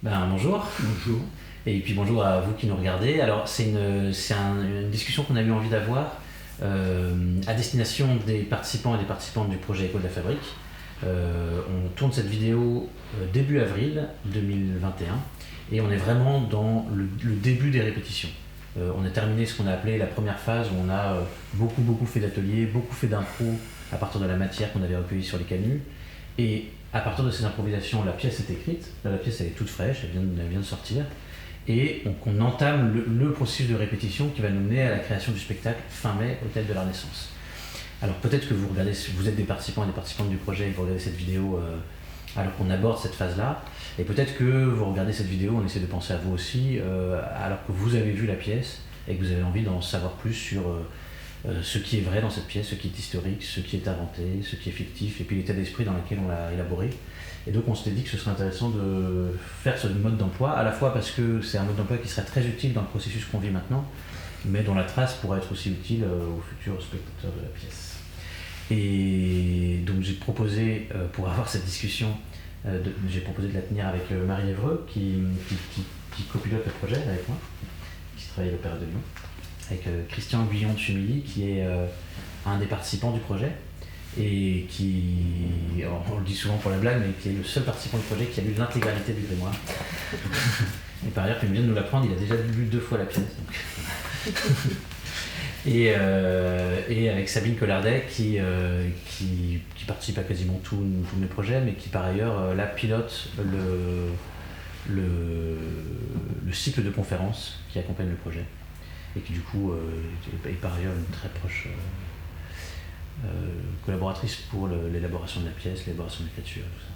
Bonjour, Bonjour. et puis bonjour à vous qui nous regardez. Alors une discussion qu'on a eu envie d'avoir à destination des participants et des participantes du projet Écho de la Fabrique. On tourne cette vidéo début avril 2021 et on est vraiment dans le début des répétitions. On a terminé ce qu'on a appelé la première phase où on a beaucoup fait d'ateliers, beaucoup fait d'impro à partir de la matière qu'on avait recueillie sur les canuts. Et à partir de ces improvisations, la pièce est écrite. Là, la pièce elle est toute fraîche, elle vient de sortir. Et on entame le processus de répétition qui va nous mener à la création du spectacle fin mai au Théâtre de la Renaissance. Alors peut-être que vous êtes des participants et des participantes du projet et que vous regardez cette vidéo alors qu'on aborde cette phase-là. Et peut-être que vous regardez cette vidéo, on essaie de penser à vous aussi, alors que vous avez vu la pièce et que vous avez envie d'en savoir plus sur ce qui est vrai dans cette pièce, ce qui est historique, ce qui est inventé, ce qui est fictif, et puis l'état d'esprit dans lequel on l'a élaboré. Et donc on s'était dit que ce serait intéressant de faire ce mode d'emploi, à la fois parce que c'est un mode d'emploi qui serait très utile dans le processus qu'on vit maintenant, mais dont la trace pourrait être aussi utile aux futurs spectateurs de la pièce. Et donc j'ai proposé, pour avoir cette discussion, j'ai proposé de la tenir avec Marie Évreux, qui copilote le projet avec moi, qui travaille à l'Opéra de Lyon, avec Christian Guyon de Chumilly, qui est un des participants du projet, et qui, on le dit souvent pour la blague, mais qui est le seul participant du projet qui a lu l'intégralité du grimoire. Et par ailleurs, comme il vient de nous l'apprendre, il a déjà lu 2 fois la pièce. Donc. Et avec Sabine Collardet, qui participe à quasiment tous mes projets, mais qui par ailleurs là pilote le cycle de conférences qui accompagne le projet. Et qui du coup est par ailleurs une très proche collaboratrice pour l'élaboration de la pièce, l'élaboration de l'écriture, tout ça.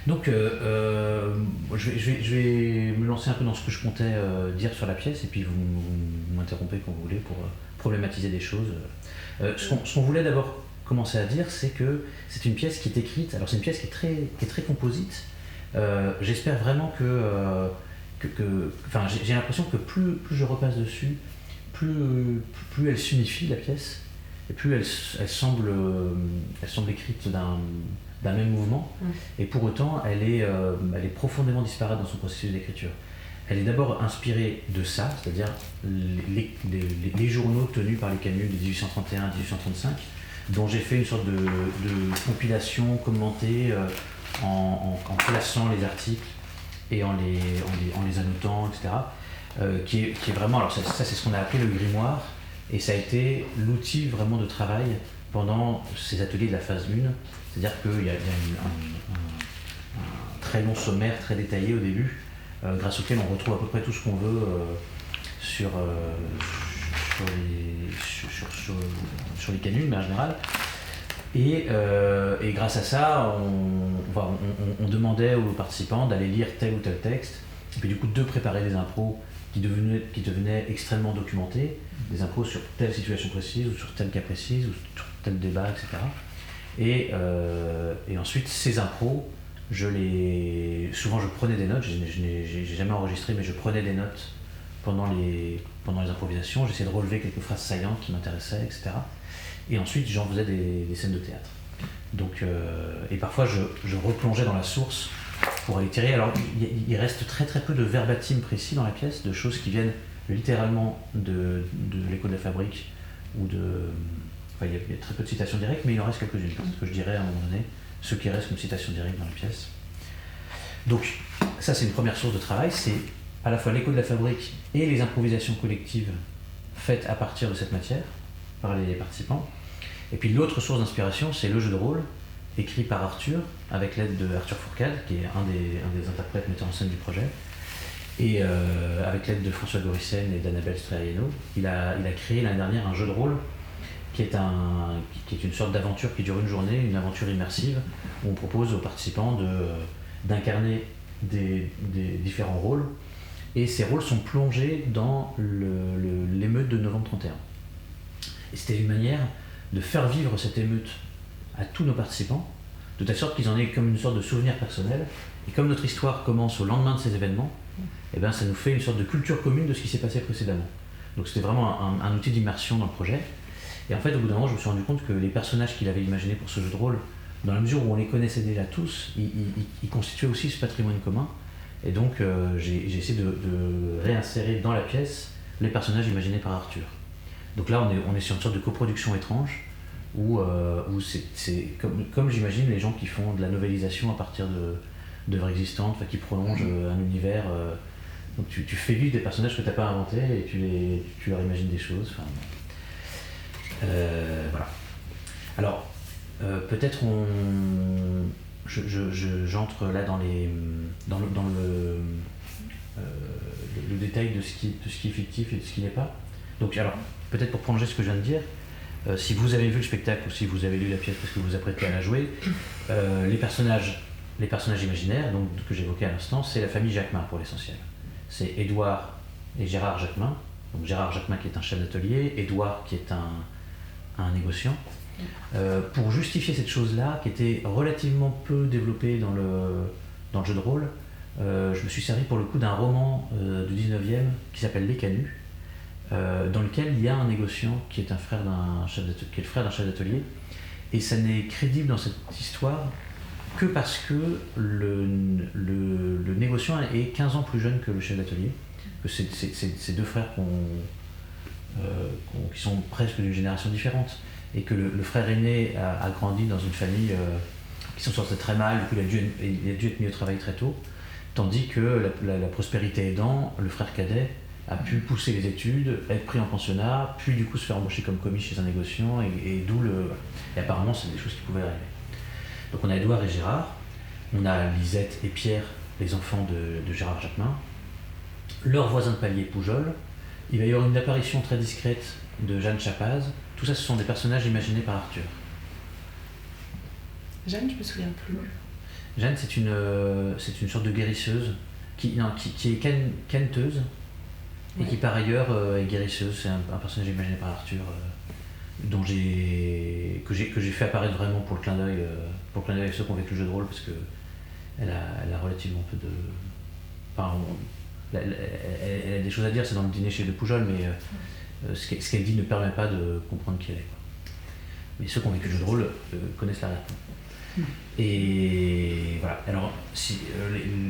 Donc je vais me lancer un peu dans ce que je comptais dire sur la pièce, et puis vous m'interrompez quand vous voulez pour problématiser des choses. Ce qu'on voulait d'abord commencer à dire, c'est que c'est une pièce qui est écrite, alors c'est une pièce qui est très composite. J'espère vraiment j'ai l'impression que plus je repasse dessus, plus elle s'unifie la pièce, et plus elle semble écrite d'un même mouvement, et pour autant elle est profondément disparate dans son processus d'écriture. Elle est d'abord inspirée de ça, c'est-à-dire les journaux tenus par les canuts de 1831 à 1835, dont j'ai fait une sorte de compilation commentée en classant les articles et en les annotant, etc. Qui est vraiment, alors ça c'est ce qu'on a appelé le grimoire, et ça a été l'outil vraiment de travail pendant ces ateliers de la phase 1, c'est-à-dire qu'il y a un très long sommaire, très détaillé au début, grâce auquel on retrouve à peu près tout ce qu'on veut sur les canuts, mais en général. Et grâce à ça, on demandait aux participants d'aller lire tel ou tel texte, et puis du coup de préparer des impros qui devenaient extrêmement documentés, des impros sur telle situation précise, ou sur tel cas précis, ou sur tel débat, etc. Et ensuite, ces impros, souvent je prenais des notes, je n'ai jamais enregistré, mais je prenais des notes pendant les improvisations, j'essayais de relever quelques phrases saillantes qui m'intéressaient, etc. Et ensuite, j'en faisais des scènes de théâtre. Donc, et parfois, je replongeais dans la source pour aller tirer. Alors, il reste très peu de verbatim précis dans la pièce, de choses qui viennent littéralement de l'écho de la fabrique, ou il y a très peu de citations directes, mais il en reste quelques-unes, parce que je dirais à un moment donné ce qui reste comme citation directe dans la pièce. Donc, ça, c'est une première source de travail, c'est à la fois l'écho de la fabrique et les improvisations collectives faites à partir de cette matière par les participants. Et puis l'autre source d'inspiration, c'est le jeu de rôle, écrit par Arthur, avec l'aide de Arthur Fourcade, qui est un des interprètes metteurs en scène du projet, et avec l'aide de François Gorissen et d'Annabelle Straiano. Il a créé l'année dernière un jeu de rôle qui est une sorte d'aventure qui dure une journée, une aventure immersive, où on propose aux participants d'incarner des différents rôles, et ces rôles sont plongés dans l'émeute de novembre 31. Et c'était une manière de faire vivre cette émeute à tous nos participants, de telle sorte qu'ils en aient comme une sorte de souvenir personnel. Et comme notre histoire commence au lendemain de ces événements, eh ben, ça nous fait une sorte de culture commune de ce qui s'est passé précédemment. Donc c'était vraiment un outil d'immersion dans le projet. Et en fait, au bout d'un moment, je me suis rendu compte que les personnages qu'il avait imaginés pour ce jeu de rôle, dans la mesure où on les connaissait déjà tous, ils constituaient aussi ce patrimoine commun. Et donc j'ai essayé de réinsérer dans la pièce les personnages imaginés par Arthur. Donc là on est sur une sorte de coproduction étrange où c'est comme j'imagine les gens qui font de la novélisation à partir d'œuvres existantes, qui prolongent un univers. Donc tu fais vivre des personnages que tu n'as pas inventés et tu leur imagines des choses. Voilà. Alors, peut-être j'entre là dans le détail de ce qui est fictif et de ce qui n'est pas. Donc, alors, peut-être pour prolonger ce que je viens de dire, si vous avez vu le spectacle ou si vous avez lu la pièce parce que vous vous apprêtez à la jouer, les personnages imaginaires donc, que j'évoquais à l'instant, c'est la famille Jacquemin pour l'essentiel. C'est Édouard et Gérard Jacquemin. Donc Gérard Jacquemin qui est un chef d'atelier, Édouard qui est un négociant. Pour justifier cette chose-là, qui était relativement peu développée dans le jeu de rôle, je me suis servi pour le coup d'un roman du 19e qui s'appelle Les Canuts, dans lequel il y a un négociant qui est le frère d'un chef d'atelier, et ça n'est crédible dans cette histoire que parce que le négociant est 15 ans plus jeune que le chef d'atelier, que c'est deux frères qui sont presque d'une génération différente, et que le frère aîné a grandi dans une famille qui s'en sortait très mal, du coup il a dû être mis au travail très tôt, tandis que la prospérité aidant, le frère cadet a pu pousser les études, être pris en pensionnat, puis du coup se faire embaucher comme commis chez un négociant, et d'où et apparemment c'est des choses qui pouvaient arriver. Donc on a Édouard et Gérard, on a Lisette et Pierre, les enfants de Gérard Jacquemin, leur voisin de palier Poujol, il va y avoir une apparition très discrète de Jeanne Chapaz. Tout ça, ce sont des personnages imaginés par Arthur. Jeanne, je me souviens plus. Jeanne, c'est une sorte de guérisseuse qui est canneteuse et qui par ailleurs est guérisseuse. C'est un personnage imaginé par Arthur que j'ai fait apparaître vraiment pour le clin d'œil avec ceux qui ont vécu le jeu de rôle, parce que elle a relativement peu de... Enfin, elle a des choses à dire, c'est dans le dîner chez de Poujol, mais ce qu'elle dit ne permet pas de comprendre qui elle est. Mais ceux qui ont vécu le jeu de rôle connaissent la réponse. Et voilà. Alors,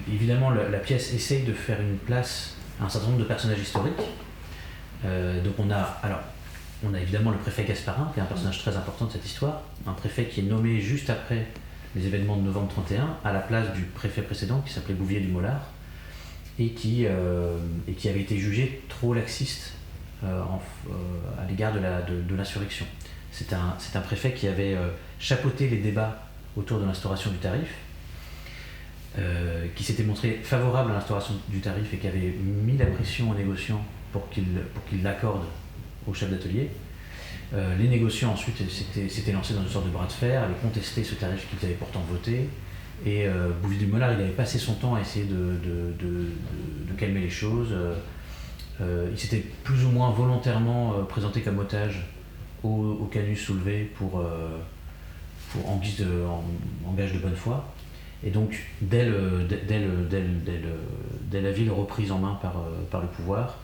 évidemment, la pièce essaye de faire une place à un certain nombre de personnages historiques. Donc on a évidemment le préfet Gasparin, qui est un personnage très important de cette histoire, un préfet qui est nommé juste après les événements de novembre 31, à la place du préfet précédent qui s'appelait Bouvier du Mollard, et qui avait été jugé trop laxiste à l'égard de l'insurrection. C'est un préfet qui avait chapeauté les débats autour de l'instauration du tarif, qui s'était montré favorable à l'instauration du tarif et qui avait mis la pression aux négociants pour qu'ils l'accordent au chef d'atelier. Les négociants ensuite s'étaient lancés dans une sorte de bras de fer, avaient contesté ce tarif qu'ils avaient pourtant voté, et Bouvier du Mollard, il avait passé son temps à essayer de calmer les choses. Il s'était plus ou moins volontairement présenté comme otage au canus soulevé en gage de bonne foi. Et donc, dès la ville reprise en main par le pouvoir,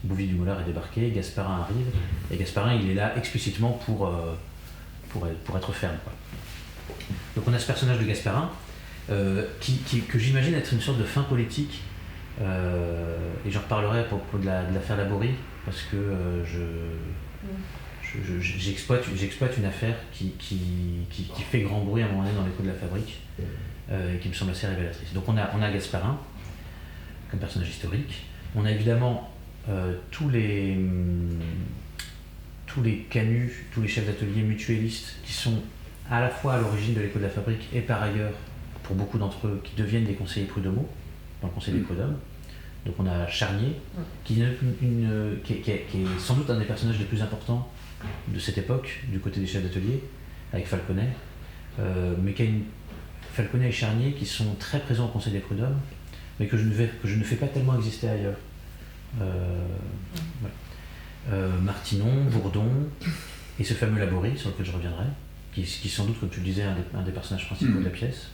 Bouvier du Mollard est débarqué, Gasparin arrive, et Gasparin il est là explicitement pour être ferme, quoi. Donc on a ce personnage de Gasparin que j'imagine être une sorte de fin politique, et j'en reparlerai à propos de l'affaire Laborie, parce que j'exploite une affaire qui fait grand bruit à un moment donné dans l'écho de la fabrique, et qui me semble assez révélatrice. Donc on a Gasparin comme personnage historique, on a évidemment tous les canuts, tous les chefs d'atelier mutuellistes qui sont à la fois à l'origine de l'écho de la fabrique et par ailleurs, pour beaucoup d'entre eux, qui deviennent des conseillers prud'homaux dans le conseil des prud'hommes. Donc on a Charnier, qui est sans doute un des personnages les plus importants de cette époque, du côté des chefs d'atelier, avec Falconet. Mais Falconet et Charnier qui sont très présents au conseil des prud'hommes, mais que je ne fais pas tellement exister ailleurs. Martinon, Bourdon, et ce fameux Laborie, sur lequel je reviendrai, qui est sans doute, comme tu le disais, un des personnages principaux de la pièce.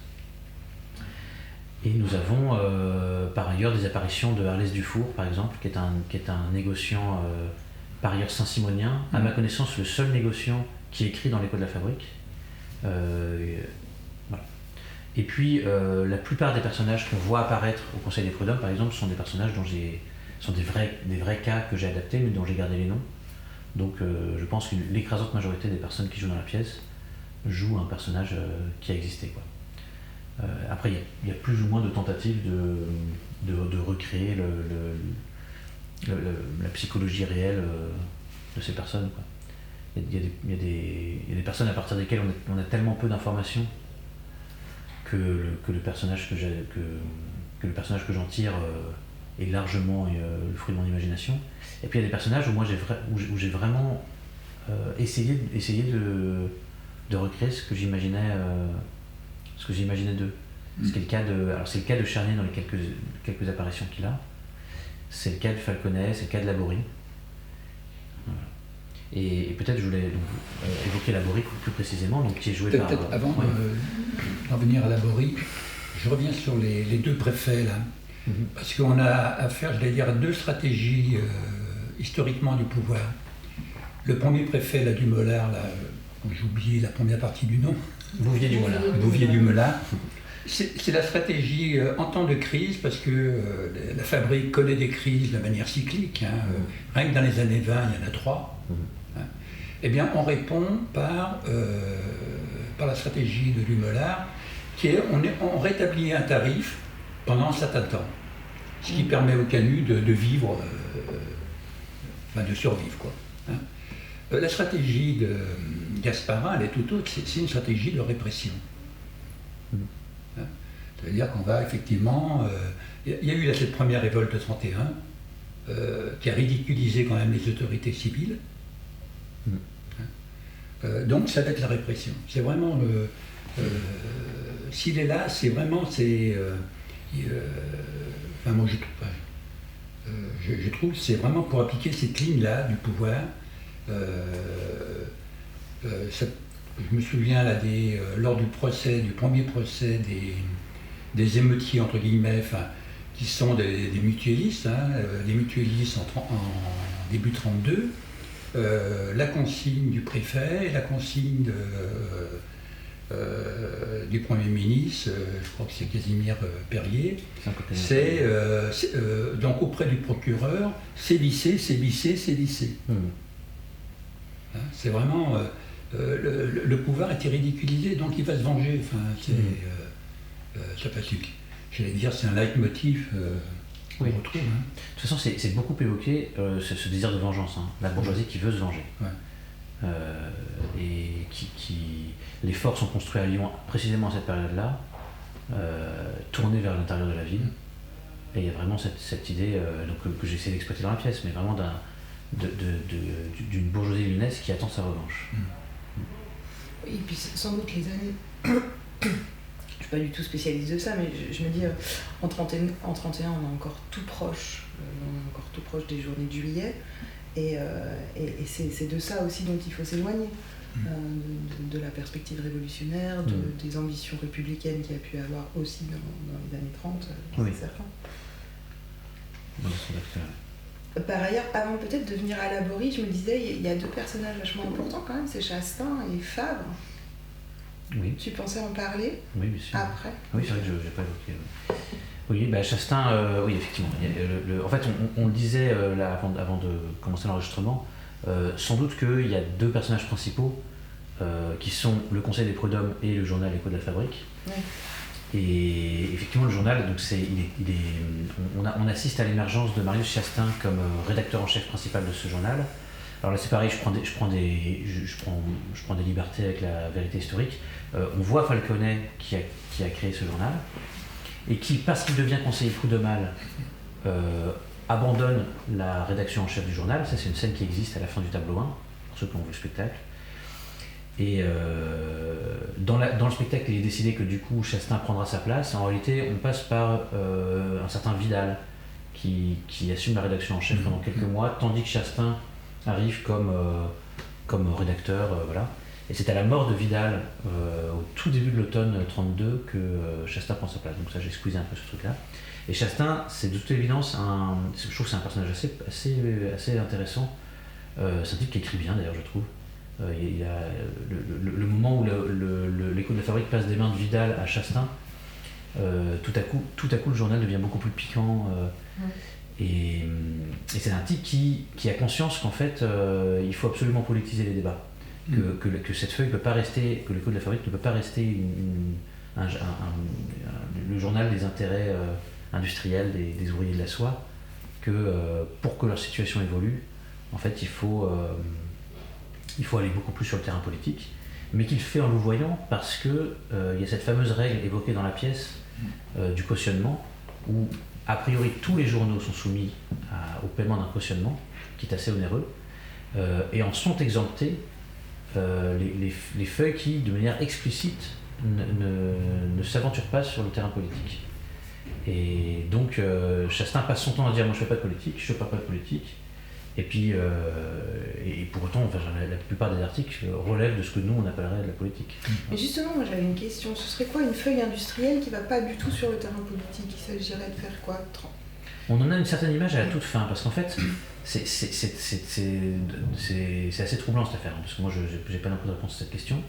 Et nous avons par ailleurs des apparitions de Arlès Dufour, par exemple, qui est un négociant par ailleurs saint-simonien, à ma connaissance le seul négociant qui écrit dans l'écho de la fabrique. Voilà. Et puis la plupart des personnages qu'on voit apparaître au Conseil des Prud'hommes, par exemple, sont des personnages sont des vrais cas que j'ai adaptés, mais dont j'ai gardé les noms. Donc je pense que l'écrasante majorité des personnes qui jouent dans la pièce jouent un personnage qui a existé, quoi. Après, il y a plus ou moins de tentatives de recréer la psychologie réelle de ces personnes, quoi. Il y a des personnes à partir desquelles on a tellement peu d'informations que le personnage que j'en tire est largement le fruit de mon imagination. Et puis il y a des personnages où moi j'ai vraiment essayé de recréer ce que j'imaginais d'eux. C'est le cas de Charnier dans les quelques apparitions qu'il a. C'est le cas de Falconet, c'est le cas de Laborie. Voilà. Et peut-être je voulais évoquer Laborie plus précisément, donc qui est joué par... Peut-être avant d'en venir à Laborie, je reviens sur les deux préfets là. Parce qu'on a affaire, je vais dire, à deux stratégies historiquement du pouvoir. Le premier préfet là, du Mollard, là, j'ai oublié la première partie du nom. Bouvier-du-Mollard. C'est la stratégie en temps de crise, parce que la fabrique connaît des crises de manière cyclique. Rien que dans les années 20, il y en a 3. Eh bien, on répond par la stratégie de Dumollard, qui est on rétablit un tarif pendant un certain temps, ce qui permet au canut de vivre, de survivre, quoi. La stratégie de Gasparin, elle est tout autre, c'est une stratégie de répression. C'est-à-dire qu'on va effectivement... Il y a eu cette première révolte de 31, qui a ridiculisé quand même les autorités civiles. Donc ça va être la répression. C'est vraiment... s'il est là, c'est vraiment... moi je trouve que c'est vraiment pour appliquer cette ligne-là du pouvoir. Je me souviens là lors du premier procès des émeutiers entre guillemets, qui sont des mutuellistes, des mutuellistes en début 32, la consigne du préfet, la consigne du Premier ministre, je crois que c'est Casimir Perrier, c'est donc auprès du procureur, c'est lissé. C'est vraiment le pouvoir était ridiculisé, donc il va se venger. J'allais dire, c'est un leitmotiv qu'on retrouve. De toute façon, c'est beaucoup évoqué ce désir de vengeance, la bourgeoisie qui veut se venger. Et les forts sont construits à Lyon précisément à cette période-là, tournés vers l'intérieur de la ville. Et il y a vraiment cette idée que j'essaie d'exploiter dans la pièce, mais vraiment d'une bourgeoisie lyonnaise qui attend sa revanche. Et puis sans doute les années... Je suis pas du tout spécialiste de ça, mais je me dis, en 31, on est encore tout proche des journées de juillet, et c'est de ça aussi dont il faut s'éloigner, de la perspective révolutionnaire, des ambitions républicaines qu'il y a pu avoir aussi dans les années 30, c'est certain. Par ailleurs, avant peut-être de venir à Laborie, je me disais, il y a deux personnages vachement importants quand même, c'est Chastain et Fabre. Oui. Tu pensais en parler? Oui, bien sûr. Après? Oui, c'est vrai que je n'ai pas évoqué. Oui, Chastain, oui, effectivement. En fait, on le disait là, avant de commencer l'enregistrement, sans doute qu'il y a deux personnages principaux qui sont le Conseil des Prud'hommes et le journal Écho de la Fabrique. Oui. Et effectivement, le journal, donc on assiste à l'émergence de Marius Chastain comme rédacteur en chef principal de ce journal. Alors là, c'est pareil, je prends des libertés avec la vérité historique. On voit Falconet qui a créé ce journal et qui, parce qu'il devient conseiller prud'homal, abandonne la rédaction en chef du journal. Ça, c'est une scène qui existe à la fin du tableau 1, pour ceux qui ont vu le spectacle. Et dans le spectacle, il est décidé que du coup Chastain prendra sa place. En réalité, on passe par un certain Vidal qui assume la rédaction en chef pendant quelques mois, tandis que Chastain arrive comme rédacteur, voilà. Et c'est à la mort de Vidal, au tout début de l'automne 32, que Chastain prend sa place. Donc ça, j'ai squeezé un peu ce truc-là. Et Chastain, c'est de toute évidence je trouve que c'est un personnage assez intéressant. C'est un type qui écrit bien d'ailleurs, je trouve. Il y a le moment où l'Écho de la Fabrique passe des mains de Vidal à Chastain, tout à coup le journal devient beaucoup plus piquant. Et c'est un type qui a conscience qu'en fait il faut absolument politiser les débats. Que cette feuille peut pas rester, que l'écho de la fabrique ne peut pas rester le journal des intérêts industriels des ouvriers de la soie, que pour que leur situation évolue, en fait il faut aller beaucoup plus sur le terrain politique, mais qu'il fait en louvoyant parce que il y a cette fameuse règle évoquée dans la pièce du cautionnement, où a priori tous les journaux sont soumis au paiement d'un cautionnement, qui est assez onéreux, et en sont exemptés les feuilles qui, de manière explicite, ne s'aventurent pas sur le terrain politique. Et donc Chastain passe son temps à dire moi je fais pas de politique, je fais pas de politique. Et puis, et pour autant, enfin, la plupart des articles relèvent de ce que nous on appellerait de la politique. Mais justement, moi j'avais une question. Ce serait quoi une feuille industrielle qui va pas du tout sur le terrain politique? Il s'agirait de faire quoi? On en a une certaine image à la toute fin, parce qu'en fait, c'est assez troublant cette affaire, parce que moi je n'ai pas l'impression de répondre à cette question.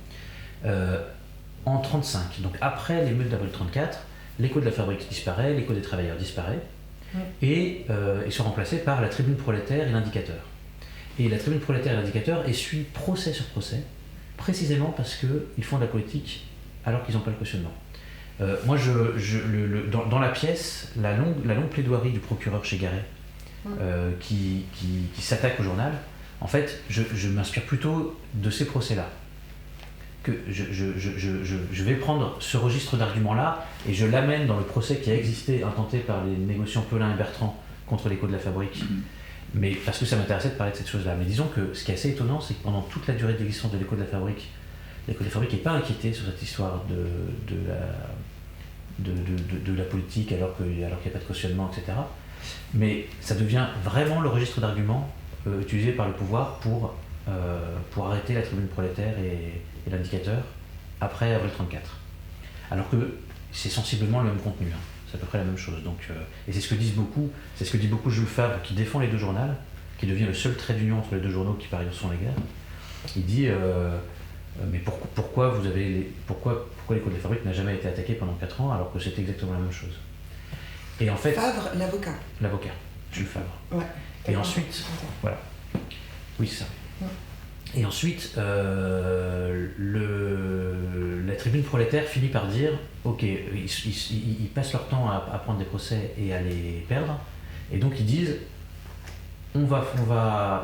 En 1935, donc après l'émeute d'avril 1934, l'écho de la fabrique disparaît, l'écho des travailleurs disparaît. Et ils sont remplacés par la Tribune prolétaire et l'Indicateur. Et la Tribune prolétaire et l'Indicateur essuient procès sur procès, précisément parce qu'ils font de la politique alors qu'ils n'ont pas le cautionnement. Moi, dans la pièce, la longue plaidoirie du procureur Chegaray, qui s'attaque au journal, en fait, je m'inspire plutôt de ces procès-là. Que je vais prendre ce registre d'arguments-là et je l'amène dans le procès qui a existé, intenté par les négociants Pelin et Bertrand contre l'écho de la fabrique, mais parce que ça m'intéressait de parler de cette chose-là. Mais disons que ce qui est assez étonnant, c'est que pendant toute la durée de l'existence de l'écho de la fabrique n'est pas inquiété sur cette histoire de la politique alors qu'il n'y a pas de cautionnement, etc. Mais ça devient vraiment le registre d'arguments utilisé par le pouvoir pour arrêter la Tribune prolétaire et l'Indicateur après avril 1934. Alors que c'est sensiblement le même contenu, hein. C'est à peu près la même chose. Donc, et c'est ce que dit beaucoup Jules Favre, qui défend les deux journaux, qui devient le seul trait d'union entre les deux journaux qui par ailleurs sont la guerre. Il dit mais pourquoi l'écho de la fabrique n'a jamais été attaqué pendant 4 ans alors que c'était exactement la même chose. Et en fait, Favre, l'avocat, Jules Favre. Ouais. Et ensuite, voilà. Oui, c'est ça. Ouais. Et ensuite, la Tribune prolétaire finit par dire ok, ils passent leur temps à prendre des procès et à les perdre, et donc ils disent on va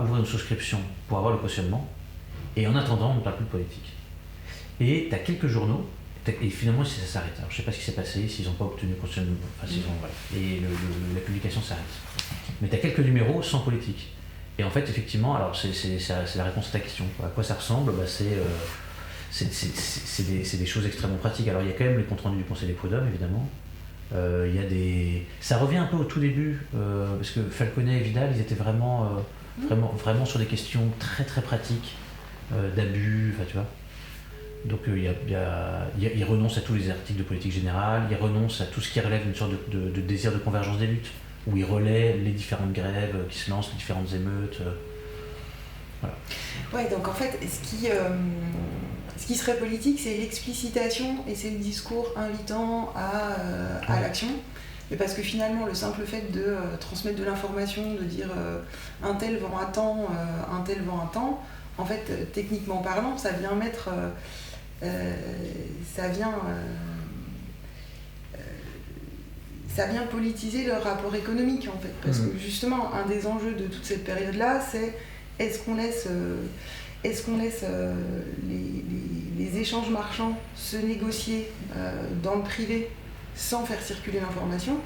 ouvrir une souscription pour avoir le cautionnement, et en attendant, on ne parle plus de politique. Et tu as quelques journaux, et finalement ça s'arrête. Alors je ne sais pas ce qui s'est passé, s'ils n'ont pas obtenu le cautionnement, enfin, voilà. Et la publication s'arrête. Mais tu as quelques numéros sans politique. Et en fait, effectivement, alors c'est la réponse à ta question. À quoi ça ressemble? C'est des choses extrêmement pratiques. Alors il y a quand même les comptes rendus du Conseil des prud'hommes, évidemment. Ça revient un peu au tout début, parce que Falconet et Vidal, ils étaient vraiment sur des questions très très pratiques, d'abus, enfin tu vois. Donc ils renoncent à tous les articles de politique générale, ils renoncent à tout ce qui relève d'une sorte de désir de convergence des luttes, où ils relaient les différentes grèves qui se lancent, les différentes émeutes. Voilà. Ouais, donc en fait, ce qui serait politique, c'est l'explicitation et c'est le discours invitant à l'action. Et parce que finalement, le simple fait de transmettre de l'information, de dire un tel vend un temps, un tel vend un temps, en fait, techniquement parlant, ça vient mettre... ça vient politiser le rapport économique, en fait. Parce que justement, un des enjeux de toute cette période-là, c'est est-ce qu'on laisse les échanges marchands se négocier dans le privé sans faire circuler l'information,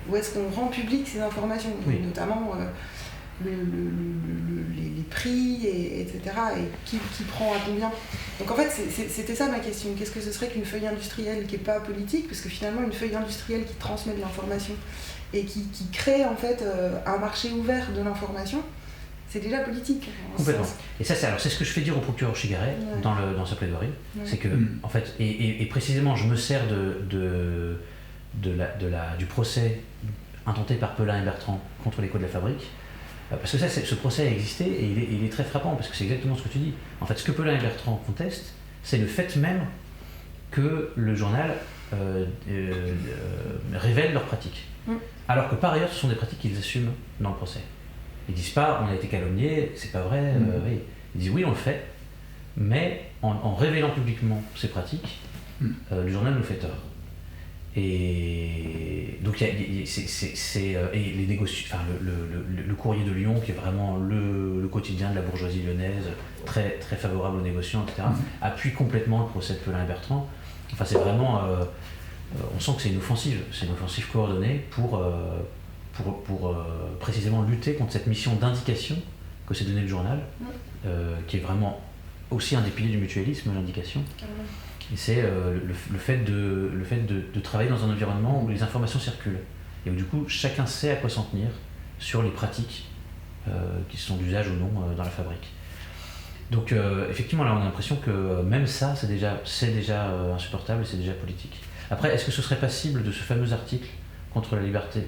ou est-ce qu'on rend public ces informations, notamment les prix, etc. Et qui prend à combien. Donc en fait, c'était ça ma question. Qu'est-ce que ce serait qu'une feuille industrielle qui n'est pas politique? Parce que finalement, une feuille industrielle qui transmet de l'information et qui crée en fait un marché ouvert de l'information, c'est déjà politique. Complètement. Et ça, c'est ce que je fais dire au procureur Chegaray dans sa plaidoirie. C'est que, en fait, et précisément, je me sers du procès intenté par Pelin et Bertrand contre l'écho de la fabrique. Parce que ce procès a existé et il est très frappant parce que c'est exactement ce que tu dis. En fait, ce que Pelin et Bertrand contestent, c'est le fait même que le journal révèlent leurs pratiques. Alors que par ailleurs, ce sont des pratiques qu'ils assument dans le procès. Ils disent pas on a été calomnié, c'est pas vrai. Oui. Ils disent oui, on le fait, mais en révélant publiquement ces pratiques, le journal nous fait tort. Et donc et les le Courrier de Lyon, qui est vraiment le quotidien de la bourgeoisie lyonnaise, très, très favorable aux négociants, etc., appuie complètement le procès de Pelin et Bertrand. Enfin, c'est vraiment... on sent que c'est une offensive coordonnée pour précisément lutter contre cette mission d'indication que s'est donnée le journal, qui est vraiment aussi un des piliers du mutualisme, l'indication. Et c'est le fait de travailler dans un environnement où les informations circulent et où du coup chacun sait à quoi s'en tenir sur les pratiques qui sont d'usage ou non dans la fabrique. Donc effectivement là on a l'impression que même ça c'est déjà insupportable et c'est déjà politique. Après, est-ce que ce serait passible de ce fameux article contre la liberté,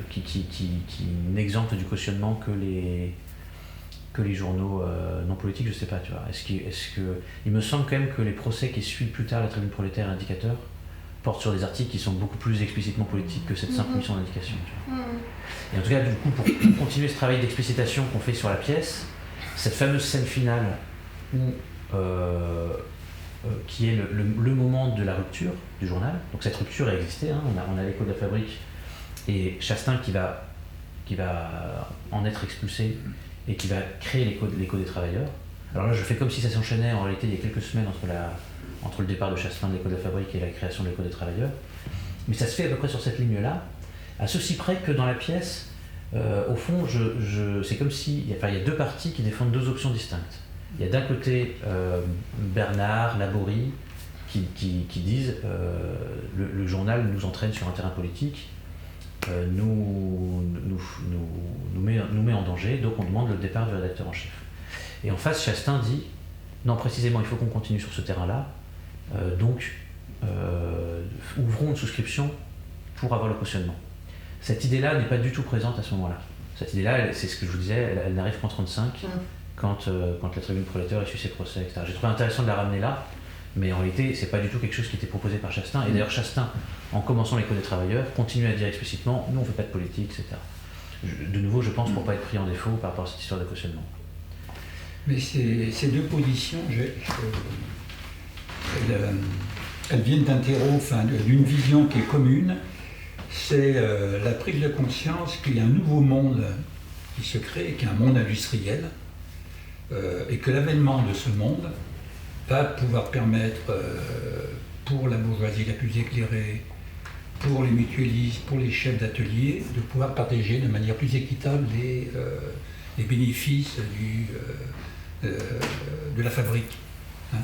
qui n'exempte du cautionnement que les journaux non politiques, je sais pas, tu vois. Il me semble quand même que les procès qui suivent plus tard la Tribune prolétaire et l'Indicateur portent sur des articles qui sont beaucoup plus explicitement politiques que cette simple mission d'indication. Tu vois. Et en tout cas, du coup, pour continuer ce travail d'explicitation qu'on fait sur la pièce, cette fameuse scène finale qui est le moment de la rupture du journal. Donc cette rupture a existé, hein. On a l'écho de la fabrique et Chastain qui va en être expulsé et qui va créer l'écho des travailleurs. Alors là je fais comme si ça s'enchaînait, en réalité il y a quelques semaines entre le départ de Chastain de l'écho de la fabrique et la création de l'écho des travailleurs. Mais ça se fait à peu près sur cette ligne-là, à ceci près que dans la pièce, au fond, c'est comme si il y a deux parties qui défendent deux options distinctes. Il y a d'un côté Bernard, Laborie, qui disent le journal nous entraîne sur un terrain politique, nous met en danger, donc on demande le départ du rédacteur en chef. Et en face, Chastain dit non, précisément, il faut qu'on continue sur ce terrain-là, donc ouvrons une souscription pour avoir le cautionnement. Cette idée-là n'est pas du tout présente à ce moment-là. Cette idée-là, c'est ce que je vous disais, elle n'arrive qu'en 1935. Quand la Tribune prolétaire issue ses procès, etc. J'ai trouvé intéressant de la ramener là, mais en réalité, c'est pas du tout quelque chose qui était proposé par Chastain. Et d'ailleurs, Chastain, en commençant l'écho des travailleurs, continue à dire explicitement nous on fait pas de politique, etc. De nouveau, je pense, pour pas être pris en défaut par rapport à cette histoire de cautionnement. Mais ces deux positions, elles viennent d'un terreau, enfin, d'une vision qui est commune. C'est la prise de conscience qu'il y a un nouveau monde qui se crée, qui est un monde industriel. Et que l'avènement de ce monde va pouvoir permettre, pour la bourgeoisie la plus éclairée, pour les mutualistes, pour les chefs d'atelier, de pouvoir partager de manière plus équitable les bénéfices de la fabrique. Hein.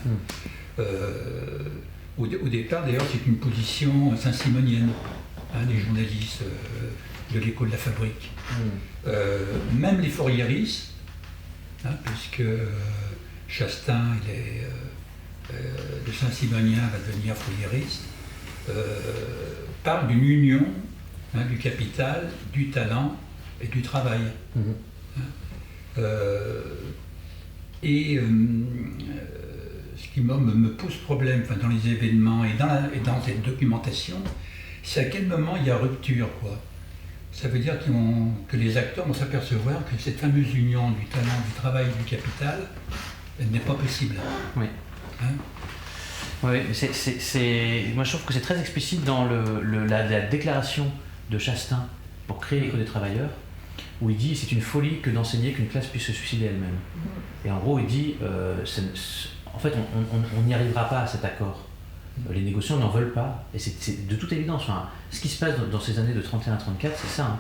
Au départ, d'ailleurs, c'est une position saint-simonienne, hein, des journalistes de l'écho de la fabrique. Même les fourriéristes, hein, puisque Chastain, de Saint-Simonien va devenir fourriériste, parle d'une union, hein, du capital, du talent et du travail. Hein. Ce qui me pose problème, enfin, dans les événements et dans cette documentation, c'est à quel moment il y a rupture, quoi. Ça veut dire que les acteurs vont s'apercevoir que cette fameuse union du talent, du travail, du capital, elle n'est pas possible. Oui. Hein? Oui, moi je trouve que c'est très explicite dans la déclaration de Chastain pour créer l'écho des travailleurs, où il dit c'est une folie que d'enseigner qu'une classe puisse se suicider elle-même. Et en gros il dit en fait on n'y arrivera pas à cet accord. Les négociants n'en veulent pas, et c'est de toute évidence. Enfin, ce qui se passe dans ces années de 31 à 34, c'est ça. Hein.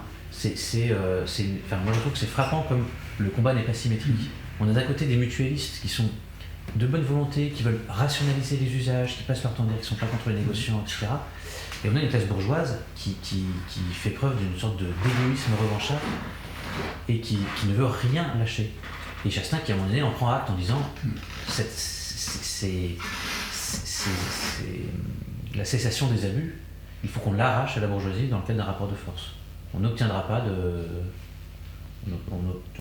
Moi je trouve que c'est frappant comme le combat n'est pas symétrique. On a d'un côté des mutualistes qui sont de bonne volonté, qui veulent rationaliser les usages, qui passent leur temps à dire qu'ils ne sont pas contre les négociants, etc. Et on a une classe bourgeoise qui fait preuve d'une sorte d'égoïsme revanchard et qui ne veut rien lâcher. Et Chastain qui à un moment donné en prend acte en disant c'est la cessation des abus, il faut qu'on l'arrache à la bourgeoisie dans le cadre d'un rapport de force. On n'obtiendra pas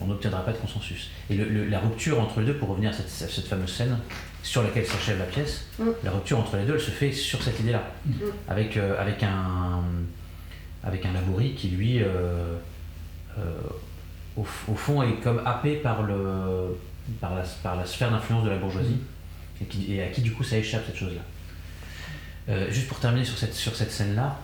on n'obtiendra pas de consensus. Et la rupture entre les deux, pour revenir à cette fameuse scène sur laquelle s'achève la pièce, la rupture entre les deux, elle se fait sur cette idée-là, avec un Laborie qui, lui, au fond, est comme happé par la sphère d'influence de la bourgeoisie, et à qui, du coup, ça échappe, cette chose-là. Juste pour terminer sur cette scène-là,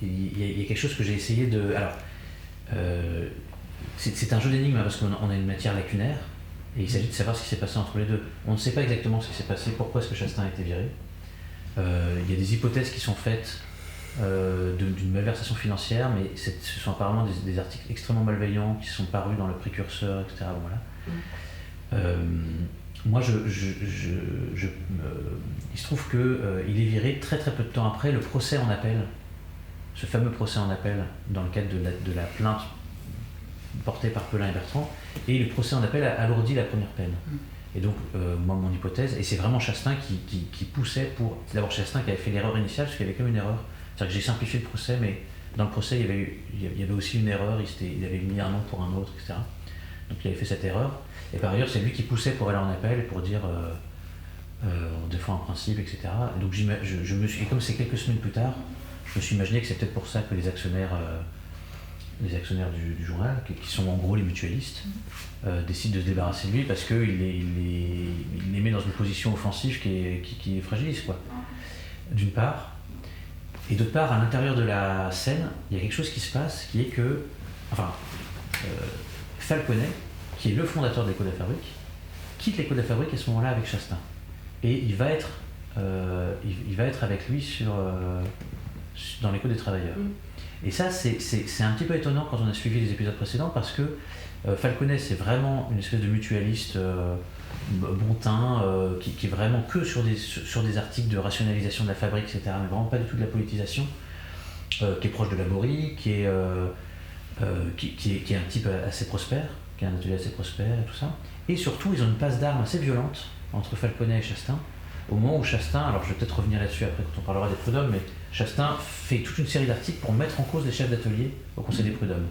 il y a quelque chose que j'ai essayé de... Alors, c'est un jeu d'énigmes parce qu'on a une matière lacunaire et il s'agit de savoir ce qui s'est passé entre les deux. On ne sait pas exactement ce qui s'est passé, pourquoi est-ce que Chastain a été viré. Il y a des hypothèses qui sont faites d'une malversation financière, mais ce sont apparemment des articles extrêmement malveillants qui sont parus dans le précurseur, etc. Bon, voilà. Moi, il se trouve qu'il est viré très très peu de temps après le procès en appel, ce fameux procès en appel dans le cadre de la plainte portée par Pelin et Bertrand, et le procès en appel a alourdi la première peine. Et donc, moi, mon hypothèse, et c'est vraiment Chastain qui poussait pour... C'est d'abord Chastain qui avait fait l'erreur initiale, parce qu'il y avait quand même une erreur. C'est-à-dire que j'ai simplifié le procès, mais dans le procès, il y avait aussi une erreur, il avait mis un nom pour un autre, etc. Donc il avait fait cette erreur. Et par ailleurs, c'est lui qui poussait pour aller en appel et pour dire on défend un principe, etc. Et donc et comme c'est quelques semaines plus tard, je me suis imaginé que c'est peut-être pour ça que les actionnaires du journal, qui sont en gros les mutualistes, décident de se débarrasser de lui parce qu'il les met dans une position offensive qui est fragiliste, quoi. D'une part. Et d'autre part, à l'intérieur de la scène, il y a quelque chose qui se passe qui est que, Falconet, qui est le fondateur de l'Écho de la Fabrique, quitte l'Écho de la Fabrique à ce moment-là avec Chastain. Et il va être avec lui dans l'Écho des Travailleurs. Et ça, c'est un petit peu étonnant quand on a suivi les épisodes précédents, parce que Falconet, c'est vraiment une espèce de mutualiste bon teint, qui est vraiment que sur des articles de rationalisation de la fabrique, etc., mais vraiment pas du tout de la politisation, qui est proche de Laborie, qui est un type assez prospère, qui a un atelier assez prospère et tout ça. Et surtout, ils ont une passe d'armes assez violente entre Falconet et Chastain, au moment où Chastain, alors je vais peut-être revenir là-dessus après quand on parlera des prud'hommes, mais Chastain fait toute une série d'articles pour mettre en cause les chefs d'atelier au Conseil des prud'hommes,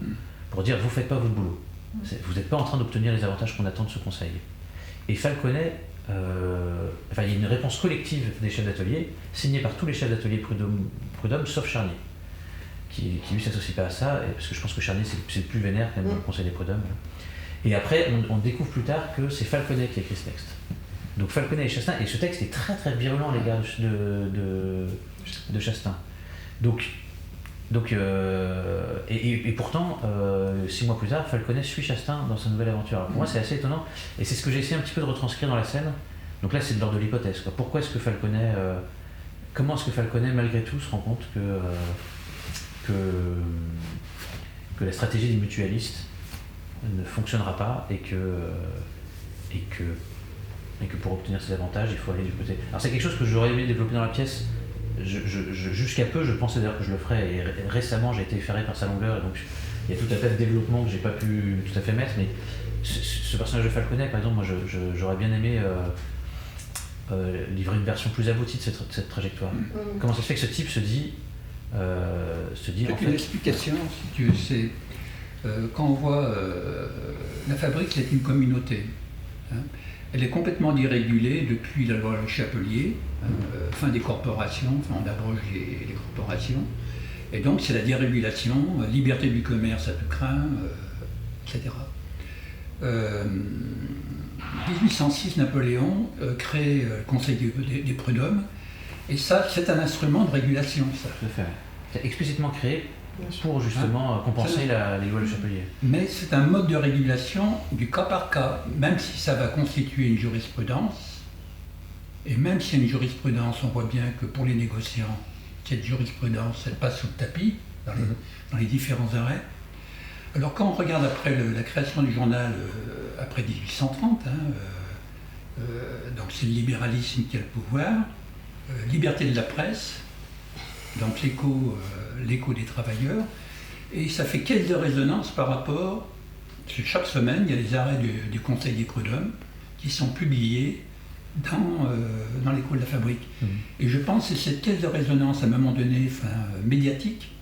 pour dire vous faites pas votre boulot, vous n'êtes pas en train d'obtenir les avantages qu'on attend de ce conseil. Et Falconet, il y a une réponse collective des chefs d'atelier, signée par tous les chefs d'atelier prud'hommes, sauf Charnier, qui lui s'associe pas à ça, parce que je pense que Charnier c'est le plus vénère quand même dans le Conseil des prud'hommes. Et après, on découvre plus tard que c'est Falconet qui a écrit ce texte. Donc Falconet et Chastain, et ce texte est très très virulent à l'égard de Chastain. Et pourtant, 6 mois plus tard, Falconet suit Chastain dans sa nouvelle aventure. Alors pour moi, c'est assez étonnant, et c'est ce que j'ai essayé un petit peu de retranscrire dans la scène. Donc là, c'est de l'ordre de l'hypothèse, quoi. Pourquoi est-ce que Falconet, comment est-ce que Falconet, malgré tout, se rend compte que la stratégie des mutualistes ne fonctionnera pas, et que pour obtenir ces avantages, il faut aller du côté... Alors c'est quelque chose que j'aurais aimé développer dans la pièce. Jusqu'à peu, je pensais d'ailleurs que je le ferais, et récemment j'ai été effaré par sa longueur, et donc il y a tout un tas de développement que j'ai pas pu tout à fait mettre, mais ce personnage de Falconet, par exemple, moi j'aurais bien aimé livrer une version plus aboutie de cette trajectoire. Comment ça se fait que ce type se dit en fait... Une explication, si tu veux, c'est quand on voit la fabrique, c'est une communauté. Hein. Elle est complètement dérégulée depuis la loi Chapelier, fin des corporations, enfin on abroge les corporations. Et donc c'est la dérégulation, liberté du commerce à tout crin, etc. 1806, Napoléon crée le Conseil des prud'hommes, et ça c'est un instrument de régulation. Ça. Tout à fait. C'est explicitement créé pour justement compenser les lois de Chapelier. Mais c'est un mode de régulation du cas par cas, même si ça va constituer une jurisprudence, et même s'il y a une jurisprudence, on voit bien que pour les négociants, cette jurisprudence, elle passe sous le tapis dans les différents arrêts. Alors quand on regarde après la création du journal après 1830, donc c'est le libéralisme qui a le pouvoir, liberté de la presse, donc l'écho des travailleurs, et ça fait caisse de résonance par rapport, parce que chaque semaine il y a les arrêts du Conseil des prud'hommes qui sont publiés dans l'écho de la fabrique. Et je pense que c'est cette caisse de résonance à un moment donné, médiatique,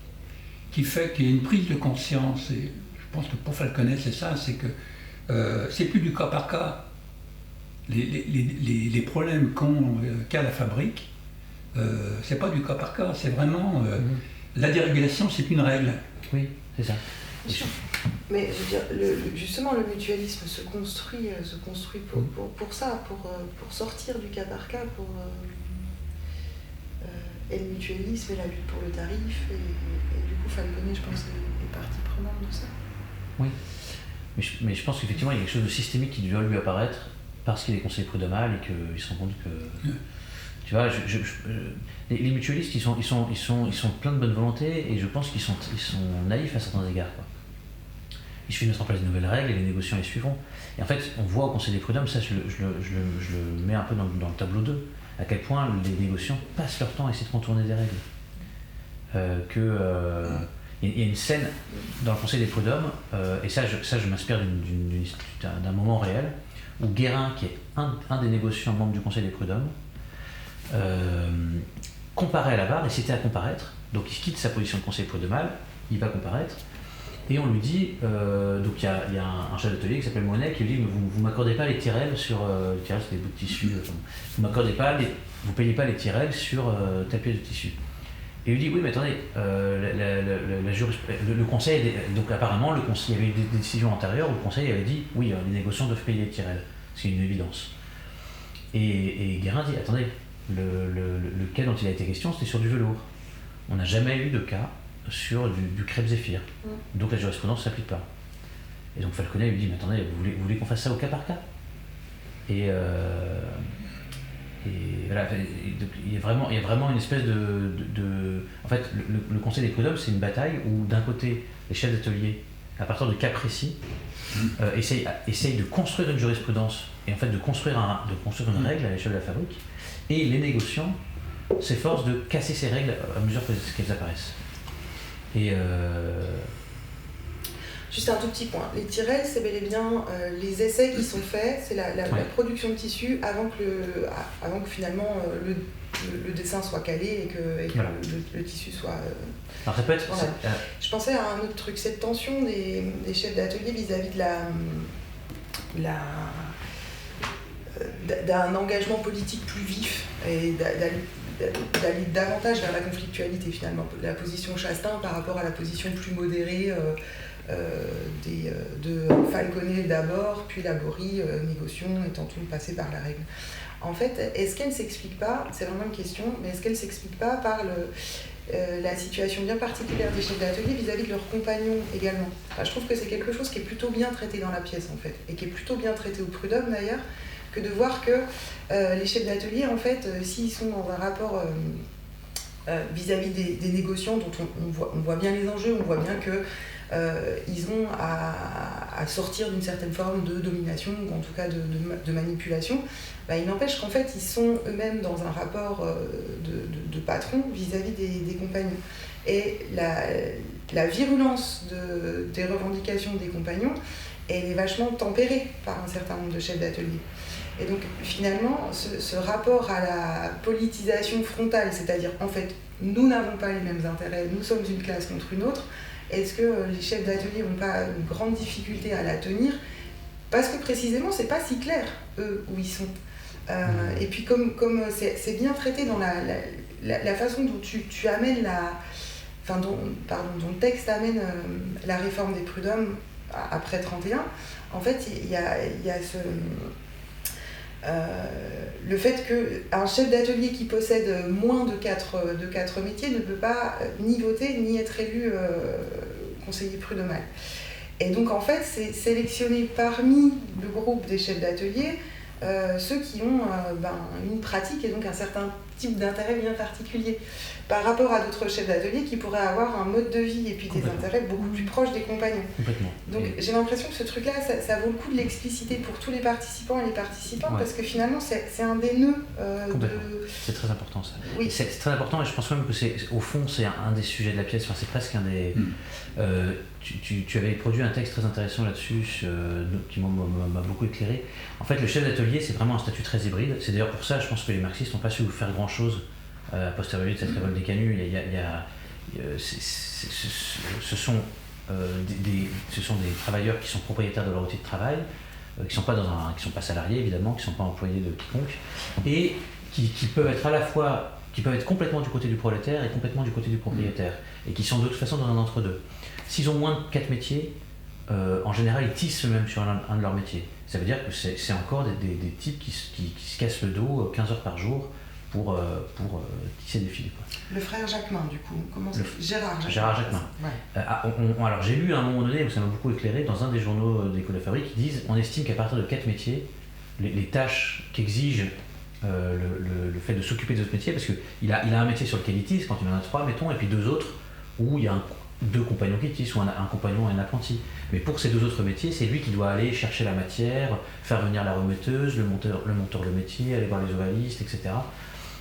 qui fait qu'il y a une prise de conscience, et je pense que pour Falconet c'est ça, c'est que c'est plus du cas par cas. Les problèmes qu'a la fabrique, c'est pas du cas par cas, c'est vraiment la dérégulation, c'est une règle. Oui, c'est ça. Mais je veux dire, justement, le mutualisme se construit pour ça, pour sortir du cas par cas, et le mutualisme et la lutte pour le tarif, et du coup, Falconet, je pense, est partie prenante de ça. Oui, mais je pense qu'effectivement, il y a quelque chose de systémique qui doit lui apparaître parce qu'il est conseiller prud'homal et qu'il se rend compte que... Tu vois, les mutualistes, ils sont pleins de bonne volonté et je pense qu'ils sont naïfs à certains égards, quoi. Il suffit de mettre en place de nouvelles règles et les négociants les suivront. Et en fait, on voit au Conseil des prud'hommes, ça je le mets un peu dans le tableau 2, à quel point les négociants passent leur temps à essayer de contourner des règles. Il y a une scène dans le Conseil des prud'hommes, et ça je m'inspire d'un moment réel, où Guérin, qui est un des négociants membres du Conseil des prud'hommes, comparait à la barre, et c'était à comparaître, donc il quitte sa position de conseiller prud'homal, il va comparaître, et on lui dit, donc il y a un chef d'atelier qui s'appelle Monet qui lui dit, mais vous m'accordez pas les tirelles sur, les tirelles c'est des bouts de tissu, vous payez pas les tirelles sur tel pièce de tissu. Et il lui dit, oui mais attendez, le conseil, donc apparemment il y avait eu des décisions antérieures où le conseil avait dit, oui les négociants doivent payer les tirelles, c'est une évidence. Et Guérin dit, attendez, le cas dont il a été question, c'était sur du velours. On n'a jamais eu de cas sur du crêpe Zéphyr. Donc la jurisprudence ne s'applique pas. Et donc Falconet lui dit, mais attendez, vous voulez qu'on fasse ça au cas par cas ? Et voilà, il y a vraiment une espèce de... En fait, le Conseil des prud'hommes, c'est une bataille où d'un côté, les chefs d'atelier, à partir de cas précis, essayent de construire une jurisprudence et en fait de construire une règle à l'échelle de la fabrique, et les négociants s'efforcent de casser ces règles à mesure qu'elles apparaissent. Et juste un tout petit point, les tirelles, c'est bel et bien les essais qui sont faits, c'est la production de tissu avant que finalement le dessin soit calé et que voilà. le tissu soit... Alors ça peut être... Voilà. Je pensais à un autre truc, cette tension des chefs d'atelier vis-à-vis d'un engagement politique plus vif et d'aller davantage vers la conflictualité finalement, la position Chastain par rapport à la position plus modérée de Falconet d'abord, puis Laborie, négociant étant tout passé par la règle. En fait, est-ce qu'elle ne s'explique pas, c'est vraiment une question, mais est-ce qu'elle ne s'explique pas par la situation bien particulière des chefs d'atelier vis-à-vis de leurs compagnons également. Enfin, je trouve que c'est quelque chose qui est plutôt bien traité dans la pièce en fait, et qui est plutôt bien traité au prud'homme d'ailleurs, que de voir que les chefs d'atelier, en fait, s'ils sont dans un rapport vis-à-vis des négociants dont on voit bien les enjeux, on voit bien qu'ils ont à sortir d'une certaine forme de domination, ou en tout cas de manipulation, il n'empêche qu'en fait, ils sont eux-mêmes dans un rapport de patron vis-à-vis des compagnons. Et la virulence des revendications des compagnons, elle est vachement tempérée par un certain nombre de chefs d'atelier. Et donc finalement, ce rapport à la politisation frontale, c'est-à-dire en fait, nous n'avons pas les mêmes intérêts, nous sommes une classe contre une autre, est-ce que les chefs d'atelier n'ont pas une grande difficulté à la tenir ? Parce que précisément, c'est pas si clair, eux, où ils sont. Et puis comme c'est bien traité dans la façon dont tu amènes dont le texte amène la réforme des prud'hommes après 31, en fait, il y a le fait qu'un chef d'atelier qui possède moins de 4 métiers ne peut pas ni voter ni être élu conseiller prud'homal. Et donc en fait, c'est sélectionné parmi le groupe des chefs d'atelier ceux qui ont une pratique et donc un certain type d'intérêt bien particulier par rapport à d'autres chefs d'atelier qui pourraient avoir un mode de vie et puis des intérêts beaucoup plus proches des compagnons. Donc j'ai l'impression que ce truc-là, ça vaut le coup de l'expliciter pour tous les participants et les participantes, parce que finalement c'est un des nœuds C'est très important ça. Oui. C'est très important et je pense même que au fond c'est un des sujets de la pièce, c'est presque un des... Tu avais produit un texte très intéressant là-dessus qui m'a beaucoup éclairé. En fait, le chef d'atelier, c'est vraiment un statut très hybride. C'est d'ailleurs pour ça, je pense que les marxistes n'ont pas su faire grand-chose a posteriori de cette révolte des canuts. Il ce sont des travailleurs qui sont propriétaires de leur outil de travail, qui sont pas salariés évidemment, qui ne sont pas employés de quiconque, et qui peuvent être complètement du côté du prolétaire et complètement du côté du propriétaire, et qui sont de toute façon dans un entre-deux. S'ils ont moins de 4 métiers, en général ils tissent eux-mêmes sur un de leurs métiers. Ça veut dire que c'est encore des types qui se cassent le dos 15 heures par jour pour tisser des filets. Le frère Jacquemin, du coup, Gérard Jacquemin. Ouais. Alors j'ai lu à un moment donné, ça m'a beaucoup éclairé, dans un des journaux d'École de la Fabrique, qui disent on estime qu'à partir de 4 métiers, les tâches qu'exige le fait de s'occuper des autres métiers, parce qu'il a un métier sur lequel il tisse, quand il en a 3, mettons, et puis 2 autres où il y a 2 compagnons qui tissent, ou un compagnon et un apprenti. Mais pour ces 2 autres métiers, c'est lui qui doit aller chercher la matière, faire venir la remetteuse, le monteur de métier, aller voir les ovalistes, etc.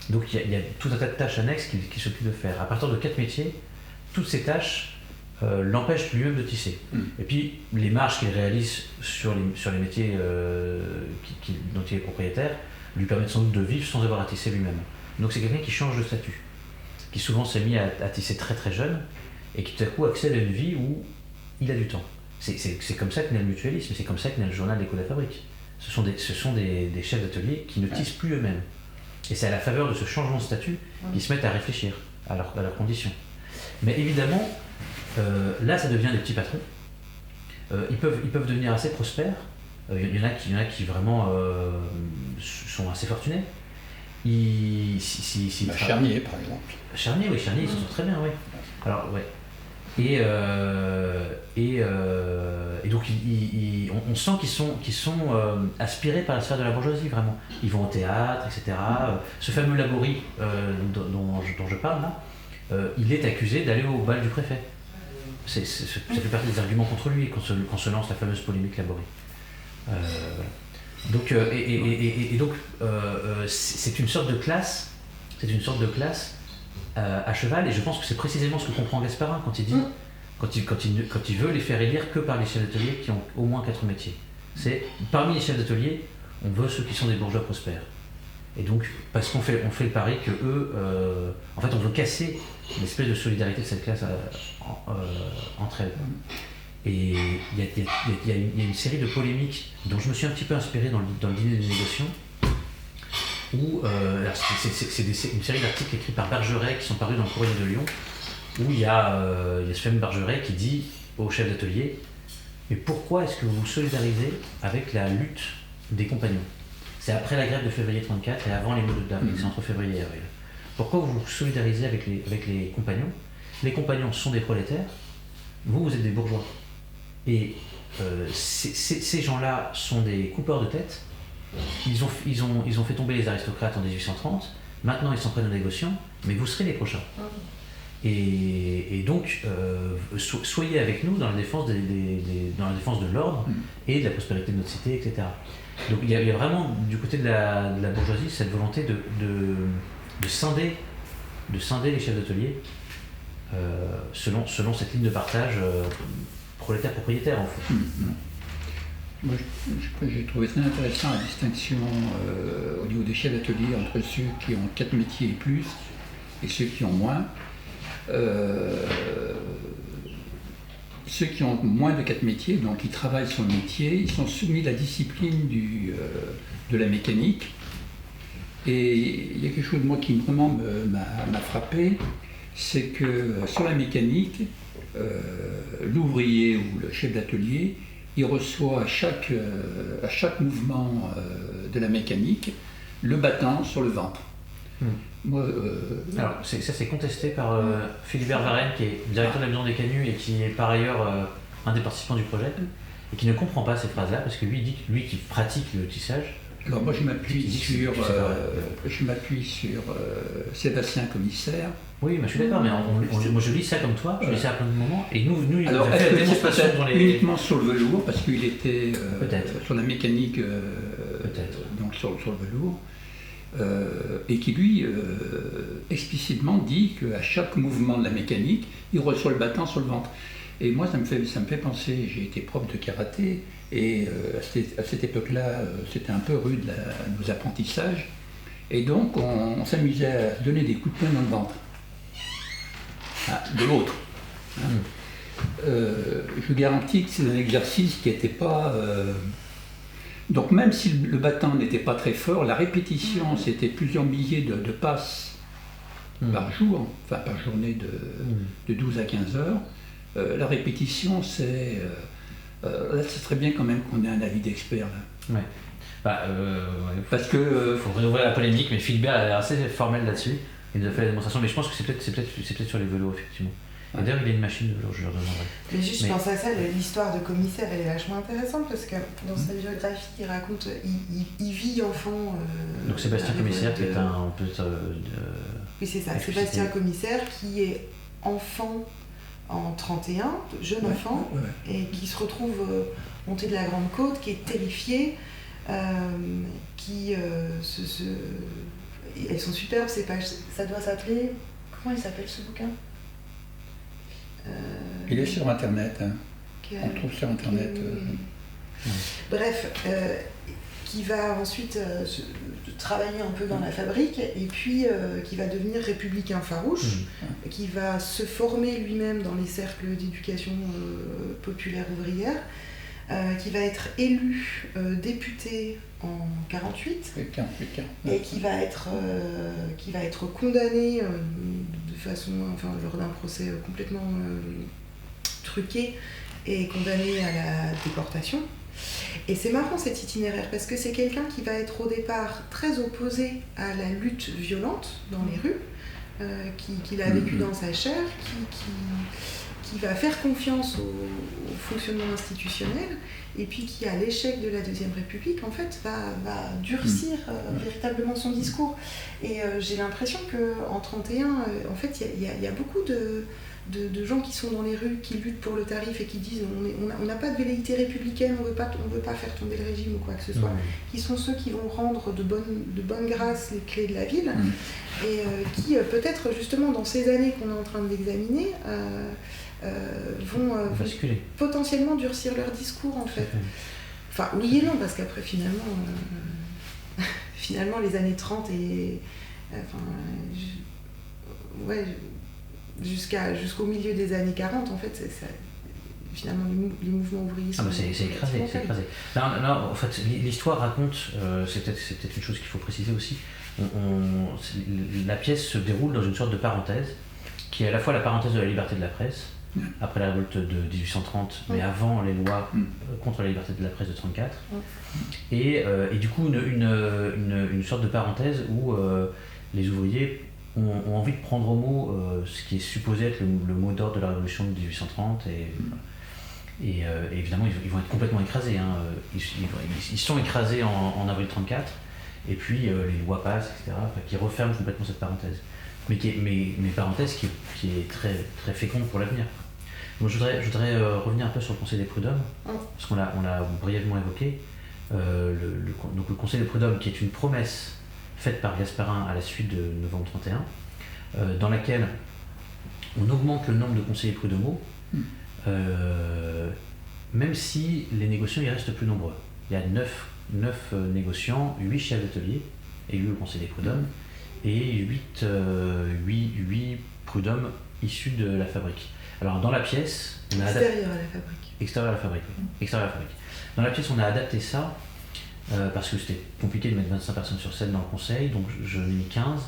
Donc il y a tout un tas de tâches annexes qu'il s'occupe de faire. À partir de 4 métiers, toutes ces tâches l'empêchent lui-même de tisser. Et puis les marges qu'il réalise sur les métiers dont il est propriétaire lui permettent sans doute de vivre sans avoir à tisser lui-même. Donc c'est quelqu'un qui change de statut, qui souvent s'est mis à tisser très très jeune, et qui tout à coup accède à une vie où il a du temps. C'est comme ça que naît le mutualisme, c'est comme ça que naît le journal d'École de la Fabrique. Ce sont des chefs d'atelier qui ne tissent plus eux-mêmes. Et c'est à la faveur de ce changement de statut qu'ils se mettent à réfléchir à leurs conditions. Mais évidemment, là ça devient des petits patrons. Ils peuvent devenir assez prospères. Il y en a qui vraiment sont assez fortunés. Charnier, par exemple. Charnier, ils s'en sortent très bien, oui. Alors, ouais. Et donc on sent qu'ils sont aspirés par la sphère de la bourgeoisie, vraiment. Ils vont au théâtre, etc. Ce fameux Laborie dont je parle là, il est accusé d'aller au bal du préfet. Ça fait partie des arguments contre lui quand se lance la fameuse polémique Laborie. Donc c'est une sorte de classe. À cheval, et je pense que c'est précisément ce que comprend Gasparin quand il dit, quand il veut les faire élire que par les chefs d'atelier qui ont au moins 4 métiers. C'est parmi les chefs d'atelier, on veut ceux qui sont des bourgeois prospères. Et donc, parce qu'on fait le pari que eux, en fait, on veut casser l'espèce de solidarité de cette classe entre elles. Et il y a une série de polémiques dont je me suis un petit peu inspiré dans le dîner des négociations, où c'est une série d'articles écrits par Bergeret qui sont parus dans le Courrier de Lyon, où il y a ce fameux Bergeret qui dit au chef d'atelier « Mais pourquoi est-ce que vous vous solidarisez avec la lutte des compagnons ?» C'est après la grève de février 34 et avant les mots d'Avril, c'est entre février et avril. Pourquoi vous vous solidarisez avec les compagnons ? Les compagnons sont des prolétaires, vous êtes des bourgeois. Et ces gens-là sont des coupeurs de tête. Ils ont fait tomber les aristocrates en 1830, maintenant ils s'en prennent aux négociants, mais vous serez les prochains. Et donc, soyez avec nous dans la défense, dans la défense de l'ordre et de la prospérité de notre cité, etc. Donc il y a vraiment, du côté de la bourgeoisie, cette volonté de scinder les chefs d'atelier selon cette ligne de partage prolétaire-propriétaire, en fait. Moi, j'ai trouvé ça intéressant, la distinction au niveau des chefs d'atelier entre ceux qui ont 4 métiers et plus et ceux qui ont moins. Ceux qui ont moins de 4 métiers, donc qui travaillent sur le métier, ils sont soumis à la discipline de la mécanique. Et il y a quelque chose, moi, qui vraiment m'a frappé, c'est que sur la mécanique, l'ouvrier ou le chef d'atelier, il reçoit à chaque mouvement de la mécanique le battant sur le ventre. Moi, alors, ça c'est contesté par Philibert Varenne, qui est directeur de la Maison des Canuts et qui est par ailleurs un des participants du projet, et qui ne comprend pas ces phrases-là, parce que lui qui pratique le tissage. Alors moi je m'appuie sur Sébastien Commissaire. Oui, mais je suis d'accord, mais moi je lis ça comme toi, je lis ça à plein de moments, et nous il alors, a fait la démonstration dans les... uniquement sur le velours, parce qu'il était sur la mécanique, donc sur le velours, et qui lui explicitement dit qu'à chaque mouvement de la mécanique, il reçoit le battant sur le ventre. Et moi ça me fait penser, j'ai été prof de karaté, et à cette époque-là, c'était un peu rude nos apprentissages, et donc on s'amusait à donner des coups de poing dans le ventre. de l'autre. Hein. Je vous garantis que c'est un exercice qui n'était pas... Donc même si le battant n'était pas très fort, la répétition, c'était plusieurs milliers de passes par jour, enfin par journée de 12 à 15 heures. La répétition, c'est... là, ce serait bien quand même qu'on ait un avis d'expert. Là. Ouais. Parce que... faut réouvrir la polémique, mais Philibert a l'air assez formel là-dessus. Il nous a fait la démonstration, mais je pense que c'est peut-être sur les vélos, effectivement. Et d'ailleurs, il a une machine de vélo, je lui redemanderai. Mais juste, je pense à ça, l'histoire de commissaire, elle est vachement intéressante parce que dans sa biographie, il raconte, il vit enfant. Donc Sébastien Commissaire, qui est un peu. Oui, c'est ça, Sébastien Commissaire, qui est enfant en 31, jeune enfant, et qui se retrouve monté de la Grande Côte, qui est terrifié, qui elles sont superbes, ces pages. Ça doit s'appeler. Comment il s'appelle ce bouquin? Il est sur Internet, hein. On le trouve sur Internet. Bref, qui va ensuite travailler un peu dans la fabrique et puis qui va devenir républicain farouche, qui va se former lui-même dans les cercles d'éducation populaire ouvrière, qui va être élu député en 48 et qui va être condamné de façon, enfin lors d'un procès complètement truqué et condamné à la déportation. Et c'est marrant cet itinéraire parce que c'est quelqu'un qui va être au départ très opposé à la lutte violente dans les rues, qui l'a vécu dans sa chair, qui va faire confiance au fonctionnement institutionnel et puis qui, à l'échec de la Deuxième République, en fait, va durcir véritablement son discours. Et j'ai l'impression qu'en 1931, en fait, il y a beaucoup de gens qui sont dans les rues, qui luttent pour le tarif et qui disent on n'a pas de velléité républicaine, on veut pas faire tomber le régime ou quoi que ce soit, qui sont ceux qui vont rendre de bonne grâce les clés de la ville, et qui peut-être justement dans ces années qu'on est en train de vont potentiellement durcir leur discours en fait. Enfin oui et non, parce qu'après finalement les années 30 et jusqu'au milieu des années 40 en fait finalement les mouvements ouvriers sont c'est écrasé. Non, en fait l'histoire raconte, c'est peut-être une chose qu'il faut préciser aussi, la pièce se déroule dans une sorte de parenthèse qui est à la fois la parenthèse de la liberté de la presse après la révolte de 1830, mais avant les lois contre la liberté de la presse de 1934, et du coup une sorte de parenthèse où les ouvriers ont envie de prendre au mot ce qui est supposé être le mot d'ordre de la révolution de 1830, et évidemment ils vont être complètement écrasés, hein. Ils sont écrasés en avril 1934, et puis les lois passent, etc., qui referment complètement cette parenthèse. Mais parenthèse qui est très, très féconde pour l'avenir. Donc je voudrais revenir un peu sur le Conseil des prud'hommes, parce qu'on l'a brièvement évoqué. Donc le Conseil des prud'hommes, qui est une promesse faite par Gasparin à la suite de novembre 1931, dans laquelle on augmente le nombre de conseillers prud'homaux, même si les négociants y restent plus nombreux. Il y a 9 négociants, 8 chefs d'atelier élus au Conseil des prud'hommes, et 8 prud'hommes issus de la fabrique. Alors dans la pièce, on a extérieur à la fabrique. Dans la pièce, on a adapté ça parce que c'était compliqué de mettre 25 personnes sur scène dans le conseil, donc je l'ai mis 15,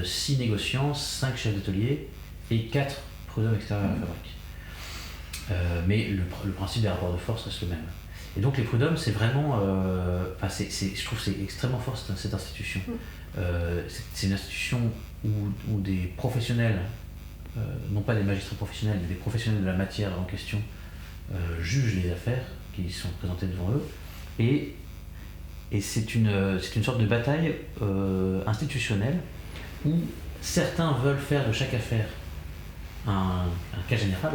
6 négociants, 5 chefs d'atelier et 4 prud'hommes extérieurs à la fabrique. Mais le principe des rapports de force reste le même. Et donc les prud'hommes, c'est vraiment, je trouve que c'est extrêmement fort cette institution. C'est une institution où des professionnels, non pas des magistrats professionnels, mais des professionnels de la matière en question, jugent les affaires qui sont présentées devant eux, et c'est une sorte de bataille institutionnelle où certains veulent faire de chaque affaire un cas général.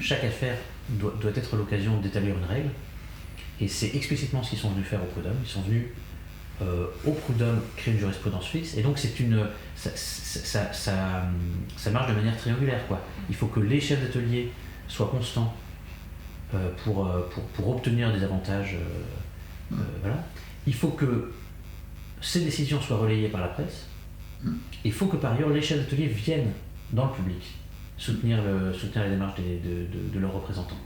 Chaque affaire doit être l'occasion d'établir une règle, et c'est explicitement ce qu'ils sont venus faire au prud'homme. Ils sont venus au prud'homme créer une jurisprudence fixe, et donc ça marche de manière triangulaire, quoi. Il faut que les chefs d'atelier soient constants pour obtenir des avantages, voilà. Il faut que ces décisions soient relayées par la presse. Il faut que par ailleurs les chefs d'atelier viennent dans le public soutenir les démarches de leurs représentants.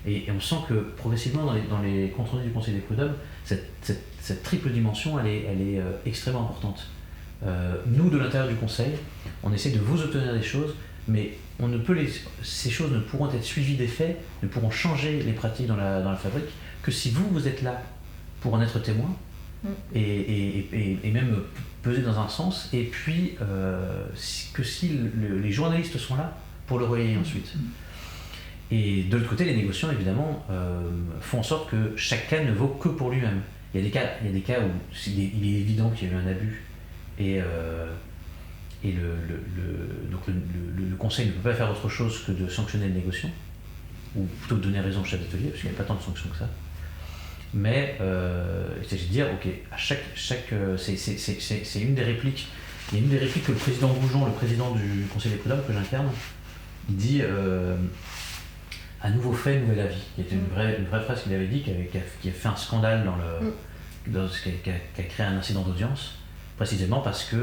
Et on sent que progressivement, dans les comptes rendus du Conseil des prud'hommes, cette triple dimension, elle est extrêmement importante. Nous, de l'intérieur du Conseil, on essaie de vous obtenir des choses, mais ces choses ne pourront être suivies des faits, ne pourront changer les pratiques dans la fabrique, que si vous êtes là pour en être témoin, et même peser dans un sens, et puis que si les journalistes sont là pour le relayer ensuite. Et de l'autre côté, les négociants, évidemment, font en sorte que chaque cas ne vaut que pour lui-même. Il y a des cas où il est évident qu'il y a eu un abus, et donc le conseil ne peut pas faire autre chose que de sanctionner le négociant, ou plutôt de donner raison au chef d'atelier, parce qu'il n'y a pas tant de sanctions que ça. Mais il s'agit de dire, ok, à chaque c'est une des répliques. Il y a une des répliques que le président Goujon, le président du Conseil des prud'hommes que j'incarne, il dit un nouveau fait, nouvelle avis. Il y a une vraie phrase qu'il avait dit, qui a fait un scandale qui a créé un incident d'audience, précisément parce que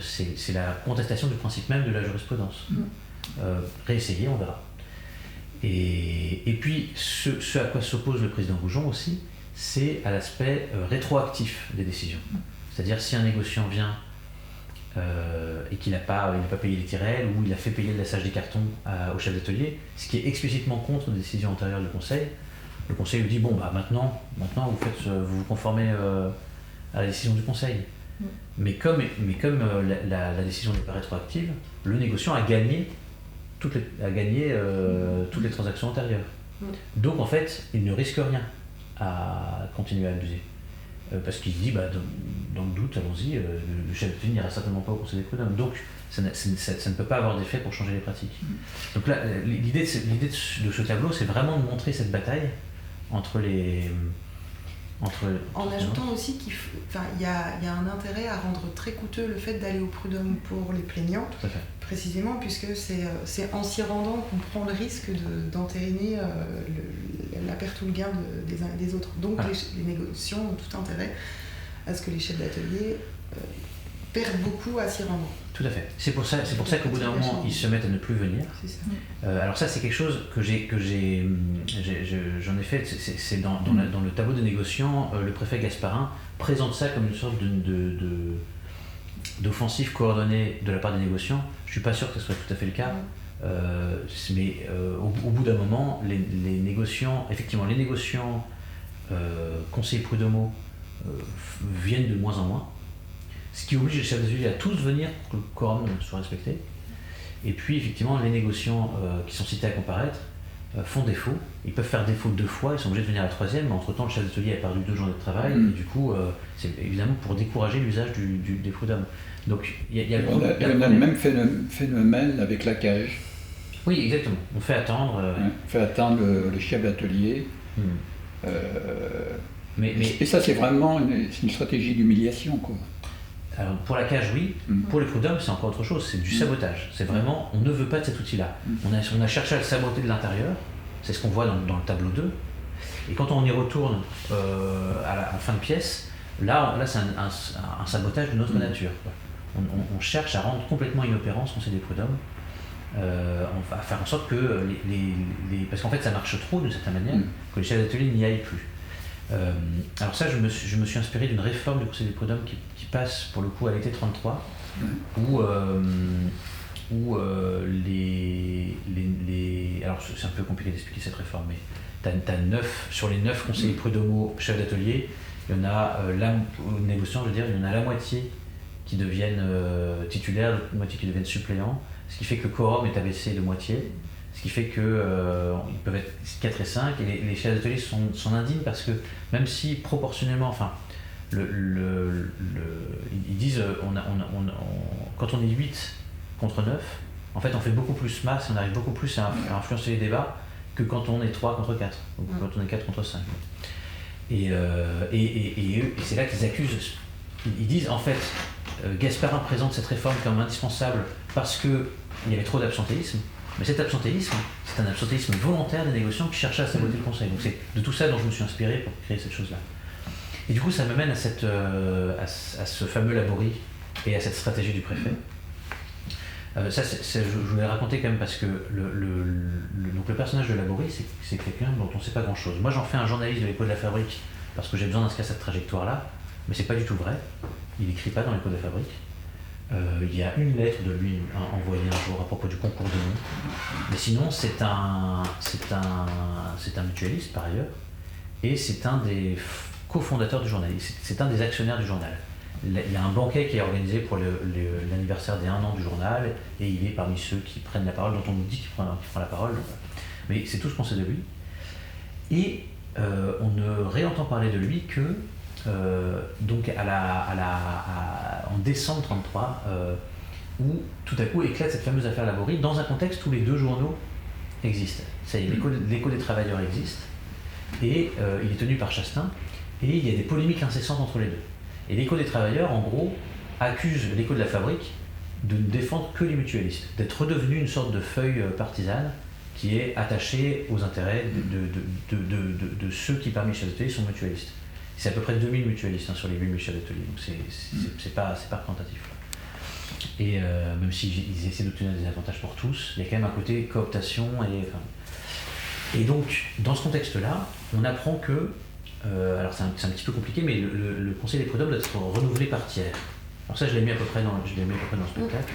c'est la contestation du principe même de la jurisprudence. Réessayer, on verra. Et puis, ce à quoi s'oppose le président Goujon aussi, c'est à l'aspect rétroactif des décisions. C'est-à-dire, si un négociant vient et qu'il n'a pas payé les tirelles, ou il a fait payer le laissage des cartons au chef d'atelier, ce qui est explicitement contre les décisions antérieures du Conseil, le Conseil lui dit, bon, bah maintenant vous vous conformez à la décision du Conseil. Mais comme la décision n'est pas rétroactive, le négociant a gagné toutes les transactions antérieures. Donc en fait, il ne risque rien à continuer à abuser. Parce qu'il se dit, dans le doute, allons-y, le chef d'atelier n'ira certainement pas au Conseil des prud'hommes. Donc ça ne peut pas avoir d'effet pour changer les pratiques. Donc là, l'idée de ce tableau, c'est vraiment de montrer cette bataille entre en ajoutant aussi qu'il y a un intérêt à rendre très coûteux le fait d'aller au prud'homme pour les plaignants, précisément puisque c'est en s'y rendant qu'on prend le risque d'entériner la perte ou le gain des uns et des autres. Donc les négociants ont tout intérêt à ce que les chefs d'atelier perdent beaucoup à s'y rendre. Tout à fait. C'est pour ça qu'au bout d'un moment, ils se mettent à ne plus venir. C'est ça. Alors ça, c'est quelque chose que j'en ai fait, c'est dans le tableau des négociants, le préfet Gasparin présente ça comme une sorte d'offensive coordonnée de la part des négociants. Je ne suis pas sûr que ce soit tout à fait le cas, mais au bout d'un moment, les négociants, conseillers prud'homaux, viennent de moins en moins. Ce qui oblige les chefs d'atelier à tous venir pour que le quorum soit respecté. Et puis, effectivement, les négociants qui sont cités à comparaître font défaut. Ils peuvent faire défaut 2 fois, ils sont obligés de venir à la 3e, mais entre-temps, le chef d'atelier a perdu 2 journées de travail, et du coup, c'est évidemment pour décourager l'usage des prud'hommes. Donc, il y a on a le même phénomène avec la cage. Oui, exactement. On fait attendre... On fait attendre le chef d'atelier. Et ça, c'est vraiment une stratégie d'humiliation, quoi. Alors, pour la cage, oui. Pour les prud'hommes, c'est encore autre chose. C'est du sabotage. C'est vraiment, on ne veut pas de cet outil-là. On a cherché à le saboter de l'intérieur. C'est ce qu'on voit dans le tableau 2. Et quand on y retourne en fin de pièce, là c'est un sabotage de notre nature. On cherche à rendre complètement inopérant ce Conseil des prud'hommes. On va faire en sorte que parce qu'en fait, ça marche trop d'une certaine manière, que les chefs d'atelier n'y aillent plus. Alors ça, je me suis inspiré d'une réforme du Conseil des prud'hommes qui passe pour le coup à l'été 33, où alors c'est un peu compliqué d'expliquer cette réforme, mais t'as 9 sur les 9 conseillers prud'homaux chefs d'atelier, il y en a négociants, je veux dire, il y en a la moitié qui deviennent titulaires, la moitié qui deviennent suppléants, ce qui fait que le quorum est abaissé de moitié. Ce qui fait qu'ils peuvent être 4 et 5, et les chefs d'atelier sont indignes parce que même si proportionnellement, enfin, ils disent quand on est 8 contre 9, en fait on fait beaucoup plus masse, on arrive beaucoup plus à influencer les débats que quand on est 3 contre 4, ou quand on est 4 contre 5. Et c'est là qu'ils accusent, ils disent en fait, Gasparin présente cette réforme comme indispensable parce qu'il y avait trop d'absentéisme. Mais cet absentéisme, c'est un absentéisme volontaire des négociants qui cherchaient à saboter le Conseil. Donc c'est de tout ça dont je me suis inspiré pour créer cette chose-là. Et du coup, ça me mène à ce fameux laborie et à cette stratégie du préfet. Je voulais raconter quand même parce que donc le personnage de Laborie, c'est quelqu'un dont on ne sait pas grand-chose. Moi, j'en fais un journaliste de l'Écho de la Fabrique parce que j'ai besoin d'inscrire cette trajectoire-là, mais c'est pas du tout vrai. Il n'écrit pas dans l'Écho de la Fabrique. Il y a une lettre de lui envoyée un jour à propos du concours de nom. Mais sinon, c'est un mutualiste par ailleurs, et c'est un des cofondateurs du journal. C'est un des actionnaires du journal. Il y a un banquet qui est organisé pour l'anniversaire des 1 an du journal, et il est parmi ceux qui prennent la parole, dont on nous dit qu'il prend la parole. Mais c'est tout ce qu'on sait de lui. Et on ne réentend parler de lui que donc en décembre 1933, où tout à coup éclate cette fameuse affaire Laborie, dans un contexte où les deux journaux existent. L'Écho des travailleurs existe, et il est tenu par Chastain, et il y a des polémiques incessantes entre les deux. Et l'Écho des travailleurs, en gros, accuse l'Écho de la Fabrique de ne défendre que les mutualistes, d'être redevenu une sorte de feuille partisane qui est attachée aux intérêts de ceux qui, parmi les chefs d'atelier, sont mutualistes. C'est à peu près 2000 mutualistes sur les 8000 chefs d'atelier, donc c'est pas représentatif. Et même s'ils essaient d'obtenir des avantages pour tous, il y a quand même un côté cooptation. Et donc, dans ce contexte-là, on apprend que, alors c'est un petit peu compliqué, mais le Conseil des prud'hommes doit être renouvelé par tiers. Alors ça, je l'ai mis à peu près dans le spectacle.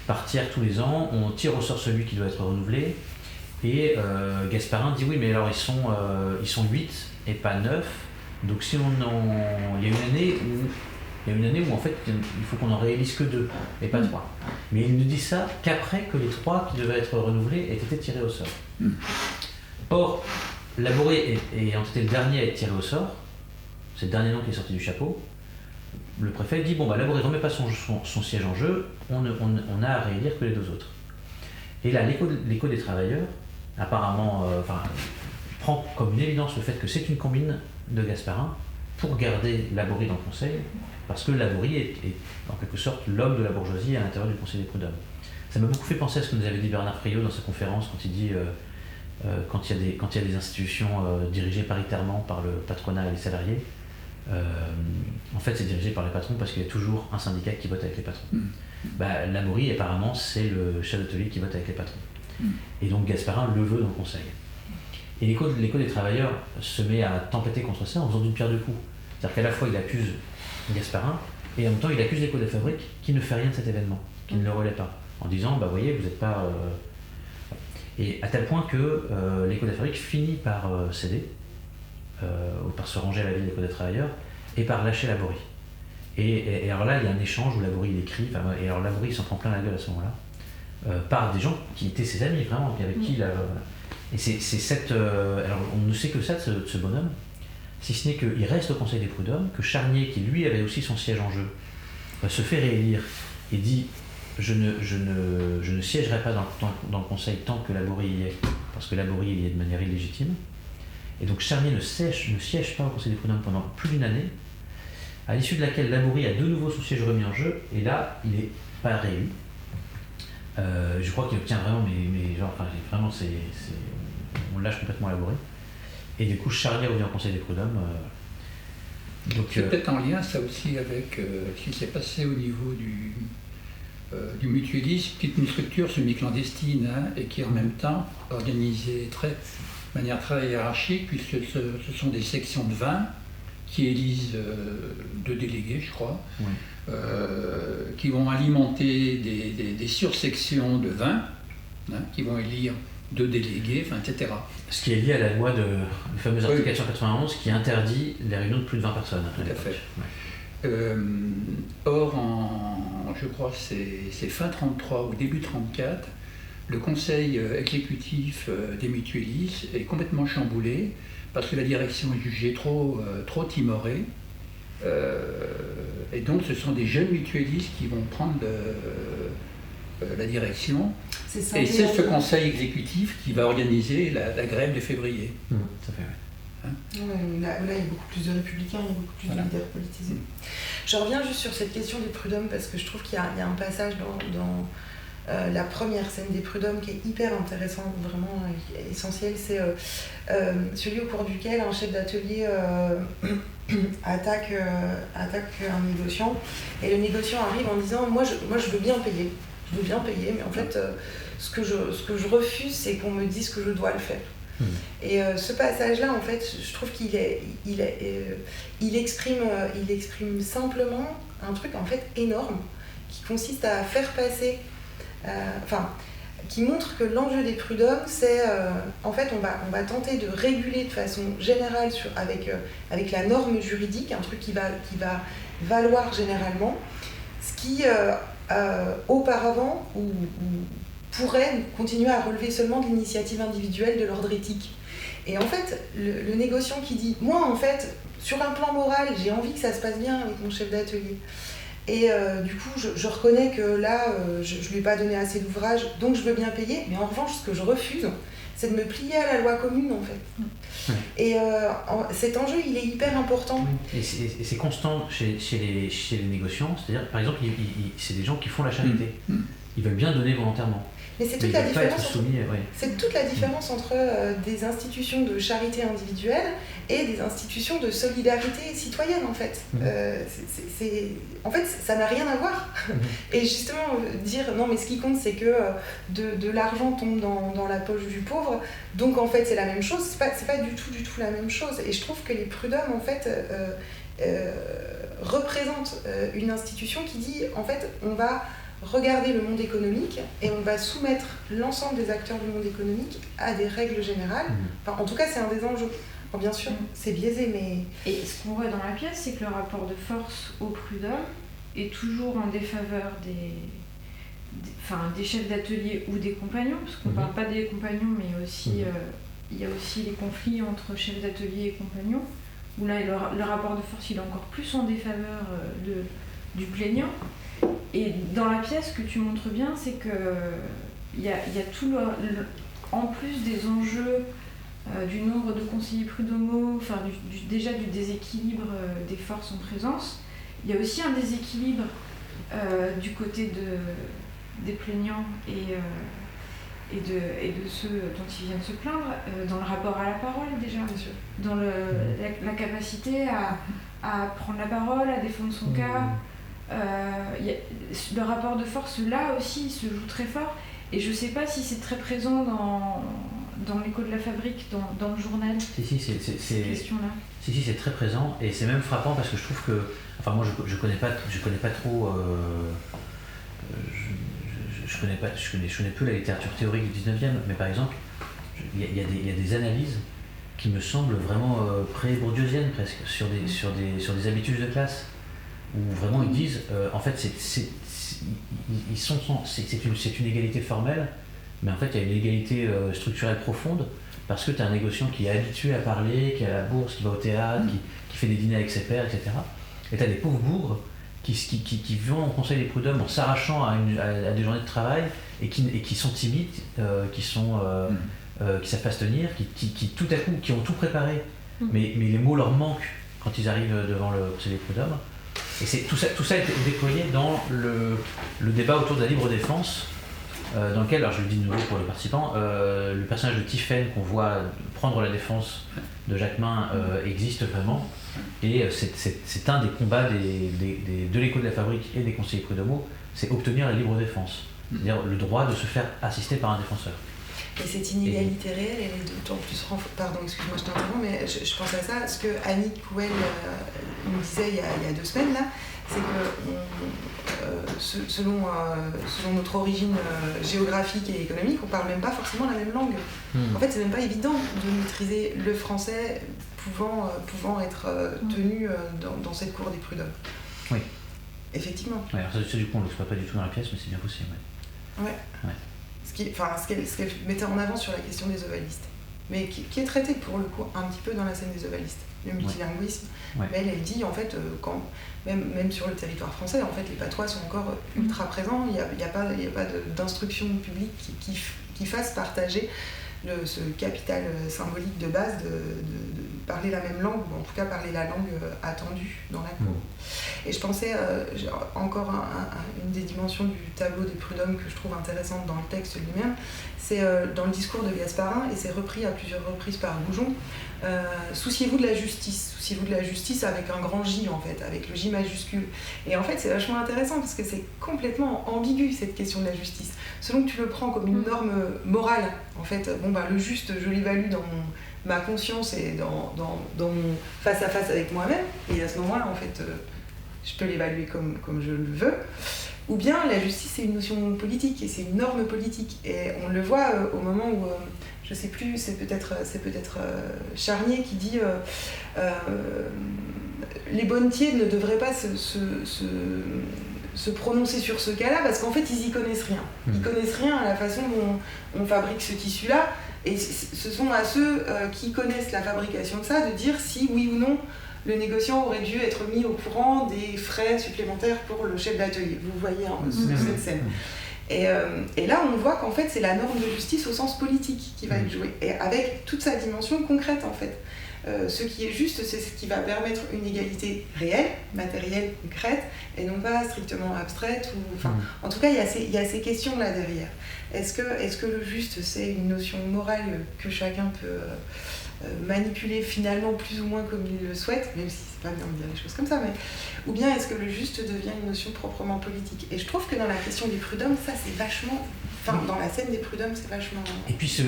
Par tiers tous les ans, on tire au sort celui qui doit être renouvelé. Et Gasparin dit oui, mais alors ils sont 8 et pas 9. Donc si il y a une année où en fait il faut qu'on en réalise que 2 et pas 3. Mais il ne dit ça qu'après que les 3 qui devaient être renouvelés aient été tirés au sort. Or, Laborie ayant été le dernier à être tiré au sort, c'est le dernier nom qui est sorti du chapeau, le préfet dit bon Laborie remet pas son siège en jeu, on a à réélire que les 2 autres. Et là l'Écho des travailleurs apparemment prend comme une évidence le fait que c'est une combine de Gasparin pour garder Laborie dans le conseil, parce que Laborie est en quelque sorte l'homme de la bourgeoisie à l'intérieur du conseil des prud'hommes. Ça m'a beaucoup fait penser à ce que nous avait dit Bernard Friot dans sa conférence quand il dit quand il y a des institutions dirigées paritairement par le patronat et les salariés, en fait c'est dirigé par les patrons parce qu'il y a toujours un syndicat qui vote avec les patrons. Laborie apparemment c'est le chef d'atelier qui vote avec les patrons. Et donc Gasparin le veut dans le conseil. Et l'Écho des travailleurs se met à tempêter contre ça en faisant d'une pierre deux coups. C'est-à-dire qu'à la fois il accuse Gasparin et en même temps il accuse l'Écho des fabriques qui ne fait rien de cet événement, qui ne le relaie pas, en disant vous voyez vous n'êtes pas... Et à tel point que l'Écho des fabriques finit par céder, ou par se ranger à la vie de l'Écho des travailleurs et par lâcher Laborie. Et alors là il y a un échange où Laborie il écrit, et alors Laborie il s'en prend plein la gueule à ce moment-là, par des gens qui étaient ses amis vraiment, avec qui il a... Et c'est cette... alors on ne sait que ça de ce bonhomme, si ce n'est qu'il reste au Conseil des prud'hommes, que Charnier, qui lui avait aussi son siège en jeu, se fait réélire et dit je ne siégerai pas dans le Conseil tant que Laborie y est, parce que Laborie y est de manière illégitime. Et donc Charnier ne siège pas au Conseil des prud'hommes pendant plus d'une année, à l'issue de laquelle Laborie a de nouveau son siège remis en jeu, et là il n'est pas réélu. Je crois qu'il obtient vraiment, vraiment on lâche complètement Laborie. Et du coup, Charnier revient au Conseil des prud'hommes. C'est peut-être en lien, ça aussi, avec ce qui s'est passé au niveau du mutualisme, qui est une structure semi-clandestine et qui est en même temps organisée de manière très hiérarchique, puisque ce sont des sections de 20 qui élisent 2 délégués, je crois. Oui. Qui vont alimenter des sursections de 20, qui vont élire 2 délégués, etc. Ce qui est lié à la loi du fameux article 491 qui interdit les réunions de plus de 20 personnes. Tout à fait. Ouais. Or, je crois que c'est fin 33 ou début 34, le conseil exécutif des mutualistes est complètement chamboulé parce que la direction est jugée trop timorée. Et donc ce sont des jeunes mutualistes qui vont prendre la direction. Et c'est ce conseil exécutif qui va organiser la grève de février. Ça fait, Là, il y a beaucoup plus de républicains, il y a beaucoup plus de leaders politisés. Je reviens juste sur cette question des prud'hommes parce que je trouve qu'il y a un passage dans la première scène des prud'hommes qui est hyper intéressant, vraiment essentiel. C'est celui au cours duquel un chef d'atelier attaque un négociant, et le négociant arrive en disant moi je veux bien payer, je veux bien payer, mais en fait, ce que je refuse, c'est qu'on me dise que je dois le faire. Et ce passage-là, en fait, je trouve qu'il exprime simplement un truc en fait énorme qui consiste à faire passer, qui montre que l'enjeu des prud'hommes, c'est en fait on va tenter de réguler de façon générale avec la norme juridique, un truc qui va valoir généralement, ce qui auparavant ou pourrait continuer à relever seulement de l'initiative individuelle de l'ordre éthique. Et en fait, le négociant qui dit « Moi, en fait, sur un plan moral, j'ai envie que ça se passe bien avec mon chef d'atelier. Et du coup, je reconnais que là, je ne lui ai pas donné assez d'ouvrage, donc je veux bien payer. Mais en revanche, ce que je refuse, c'est de me plier à la loi commune, en fait. Et cet enjeu, il est hyper important. Et c'est constant chez les négociants. C'est-à-dire, par exemple, c'est des gens qui font la charité. Ils veulent bien donner volontairement. Mais c'est toute la différence entre des institutions de charité individuelle et des institutions de solidarité citoyenne, en fait. En fait, ça n'a rien à voir. Et justement, dire non, mais ce qui compte, c'est que de l'argent tombe dans la poche du pauvre, donc en fait, c'est la même chose. C'est pas du tout la même chose. Et je trouve que les prud'hommes, en fait, représentent une institution qui dit, en fait, on va regarder le monde économique et on va soumettre l'ensemble des acteurs du monde économique à des règles générales. Enfin, en tout cas, c'est un des enjeux. Bon, bien sûr, c'est biaisé, mais... Et ce qu'on voit dans la pièce, c'est que le rapport de force au prud'homme est toujours en défaveur des chefs d'atelier ou des compagnons, parce qu'on ne parle pas des compagnons, mais aussi, il y a aussi les conflits entre chefs d'atelier et compagnons, où là, le rapport de force il est encore plus en défaveur du plaignant. Et dans la pièce, ce que tu montres bien, c'est qu'il y a tout en plus des enjeux du nombre de conseillers prud'homaux, enfin déjà du déséquilibre des forces en présence. Il y a aussi un déséquilibre du côté des plaignants et de ceux dont ils viennent se plaindre, dans le rapport à la parole déjà, dans la capacité à prendre la parole, à défendre son cas. Le rapport de force là aussi il se joue très fort, et je sais pas si c'est très présent dans l'écho de la fabrique, dans le journal. Si, c'est très présent, et c'est même frappant parce que je trouve que, enfin moi je connais pas trop, je connais peu la littérature théorique du 19e, mais par exemple il y a des analyses qui me semblent vraiment pré-bourdieusiennes presque sur des habitudes de classe, où vraiment ils disent, en fait c'est une égalité formelle, mais en fait il y a une égalité structurelle profonde, parce que tu as un négociant qui est habitué à parler, qui est à la bourse, qui va au théâtre, qui fait des dîners avec ses pairs, etc. Et tu as des pauvres bougres qui vont au conseil des prud'hommes en s'arrachant à des journées de travail, et qui sont timides, qui savent pas se tenir, qui tout à coup, qui ont tout préparé, mais les mots leur manquent quand ils arrivent devant le conseil des prud'hommes. Et tout ça a été déployé dans le débat autour de la libre défense, dans lequel, alors je le dis de nouveau pour les participants, le personnage de Tiphaine qu'on voit prendre la défense de Jacquemin existe vraiment, et c'est un des combats de l'écho de la fabrique et des conseillers prud'homaux, c'est obtenir la libre défense, c'est-à-dire le droit de se faire assister par un défenseur. Et cette inégalité réelle, elle est d'autant plus pardon, excuse-moi, je t'interromps, mais je pense à ça. Ce que Annie Couel nous disait il y a 2 semaines, là, c'est que selon notre origine géographique et économique, on ne parle même pas forcément la même langue. En fait, c'est même pas évident de maîtriser le français pouvant être tenu dans cette cour des prud'hommes. Oui. Effectivement. Ouais, alors ça, du coup, on ne l'exploite pas du tout dans la pièce, mais c'est bien possible. Ouais. Ce qu'elle mettait en avant sur la question des ovalistes, mais qui est traitée pour le coup un petit peu dans la scène des ovalistes, le multilinguisme. Ouais. Mais elle dit en fait, même sur le territoire français, en fait, les patois sont encore ultra présents. Il n'y a pas d'instruction publique qui fasse partager ce capital symbolique de base parler la même langue, ou en tout cas parler la langue attendue dans la cour. Et je pensais, encore une des dimensions du tableau des prud'hommes que je trouve intéressante dans le texte lui-même, c'est dans le discours de Gasparin, et c'est repris à plusieurs reprises par Goujon, souciez-vous de la justice avec un grand J en fait, avec le J majuscule. Et en fait c'est vachement intéressant parce que c'est complètement ambigu cette question de la justice. Selon que tu le prends comme une norme morale, en fait, le juste je l'évalue dans ma conscience et dans mon face à face avec moi-même, et à ce moment-là en fait je peux l'évaluer comme je le veux. Ou bien la justice c'est une notion politique et c'est une norme politique, et on le voit au moment où je sais plus, c'est peut-être Charnier qui dit les bonnetiers ne devraient pas se prononcer sur ce cas-là parce qu'en fait ils y connaissent rien. Ils connaissent rien à la façon dont on fabrique ce tissu-là, et ce sont à ceux qui connaissent la fabrication de ça de dire si oui ou non le négociant aurait dû être mis au courant des frais supplémentaires pour le chef d'atelier. Vous voyez cette scène. Et là, on voit qu'en fait, c'est la norme de justice au sens politique qui va être jouée, et avec toute sa dimension concrète, en fait. Ce qui est juste, c'est ce qui va permettre une égalité réelle, matérielle, concrète, et non pas strictement abstraite. En tout cas, il y a ces questions-là derrière. Est-ce que le juste, c'est une notion morale que chacun peut manipuler finalement plus ou moins comme il le souhaite, même si c'est pas bien de dire les choses comme ça, ou bien est-ce que le juste devient une notion proprement politique? Et je trouve que dans la question des prud'hommes, ça c'est vachement... dans la scène des prud'hommes, c'est vachement... Et puis ce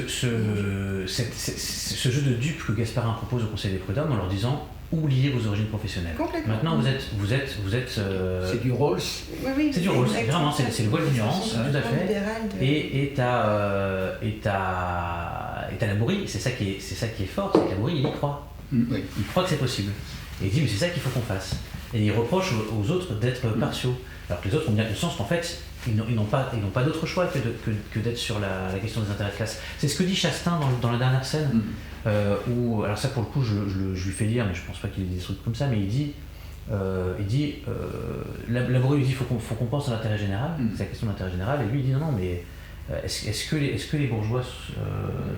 jeu de dupes que Gasparin propose au Conseil des prud'hommes en leur disant oubliez vos origines professionnelles. Complètement. Maintenant vous êtes C'est du Rawls. Oui, c'est du Rawls, vraiment, c'est le voile d'ignorance, tout à fait. Et t'as Laborie, c'est ça qui est fort, c'est que Laborie il y croit. Oui. Il croit que c'est possible. Et il dit mais c'est ça qu'il faut qu'on fasse. Et il reproche aux autres d'être partiaux. Alors que les autres ont bien conscience qu'en fait, ils n'ont pas d'autre choix que d'être sur la question des intérêts de classe. C'est ce que dit Chastain dans la dernière scène, où, alors ça pour le coup je lui fais lire, mais je pense pas qu'il ait des trucs comme ça, mais il dit Laborie lui dit faut qu'on pense à l'intérêt général, c'est la question de l'intérêt général, et lui il dit non mais est-ce que les bourgeois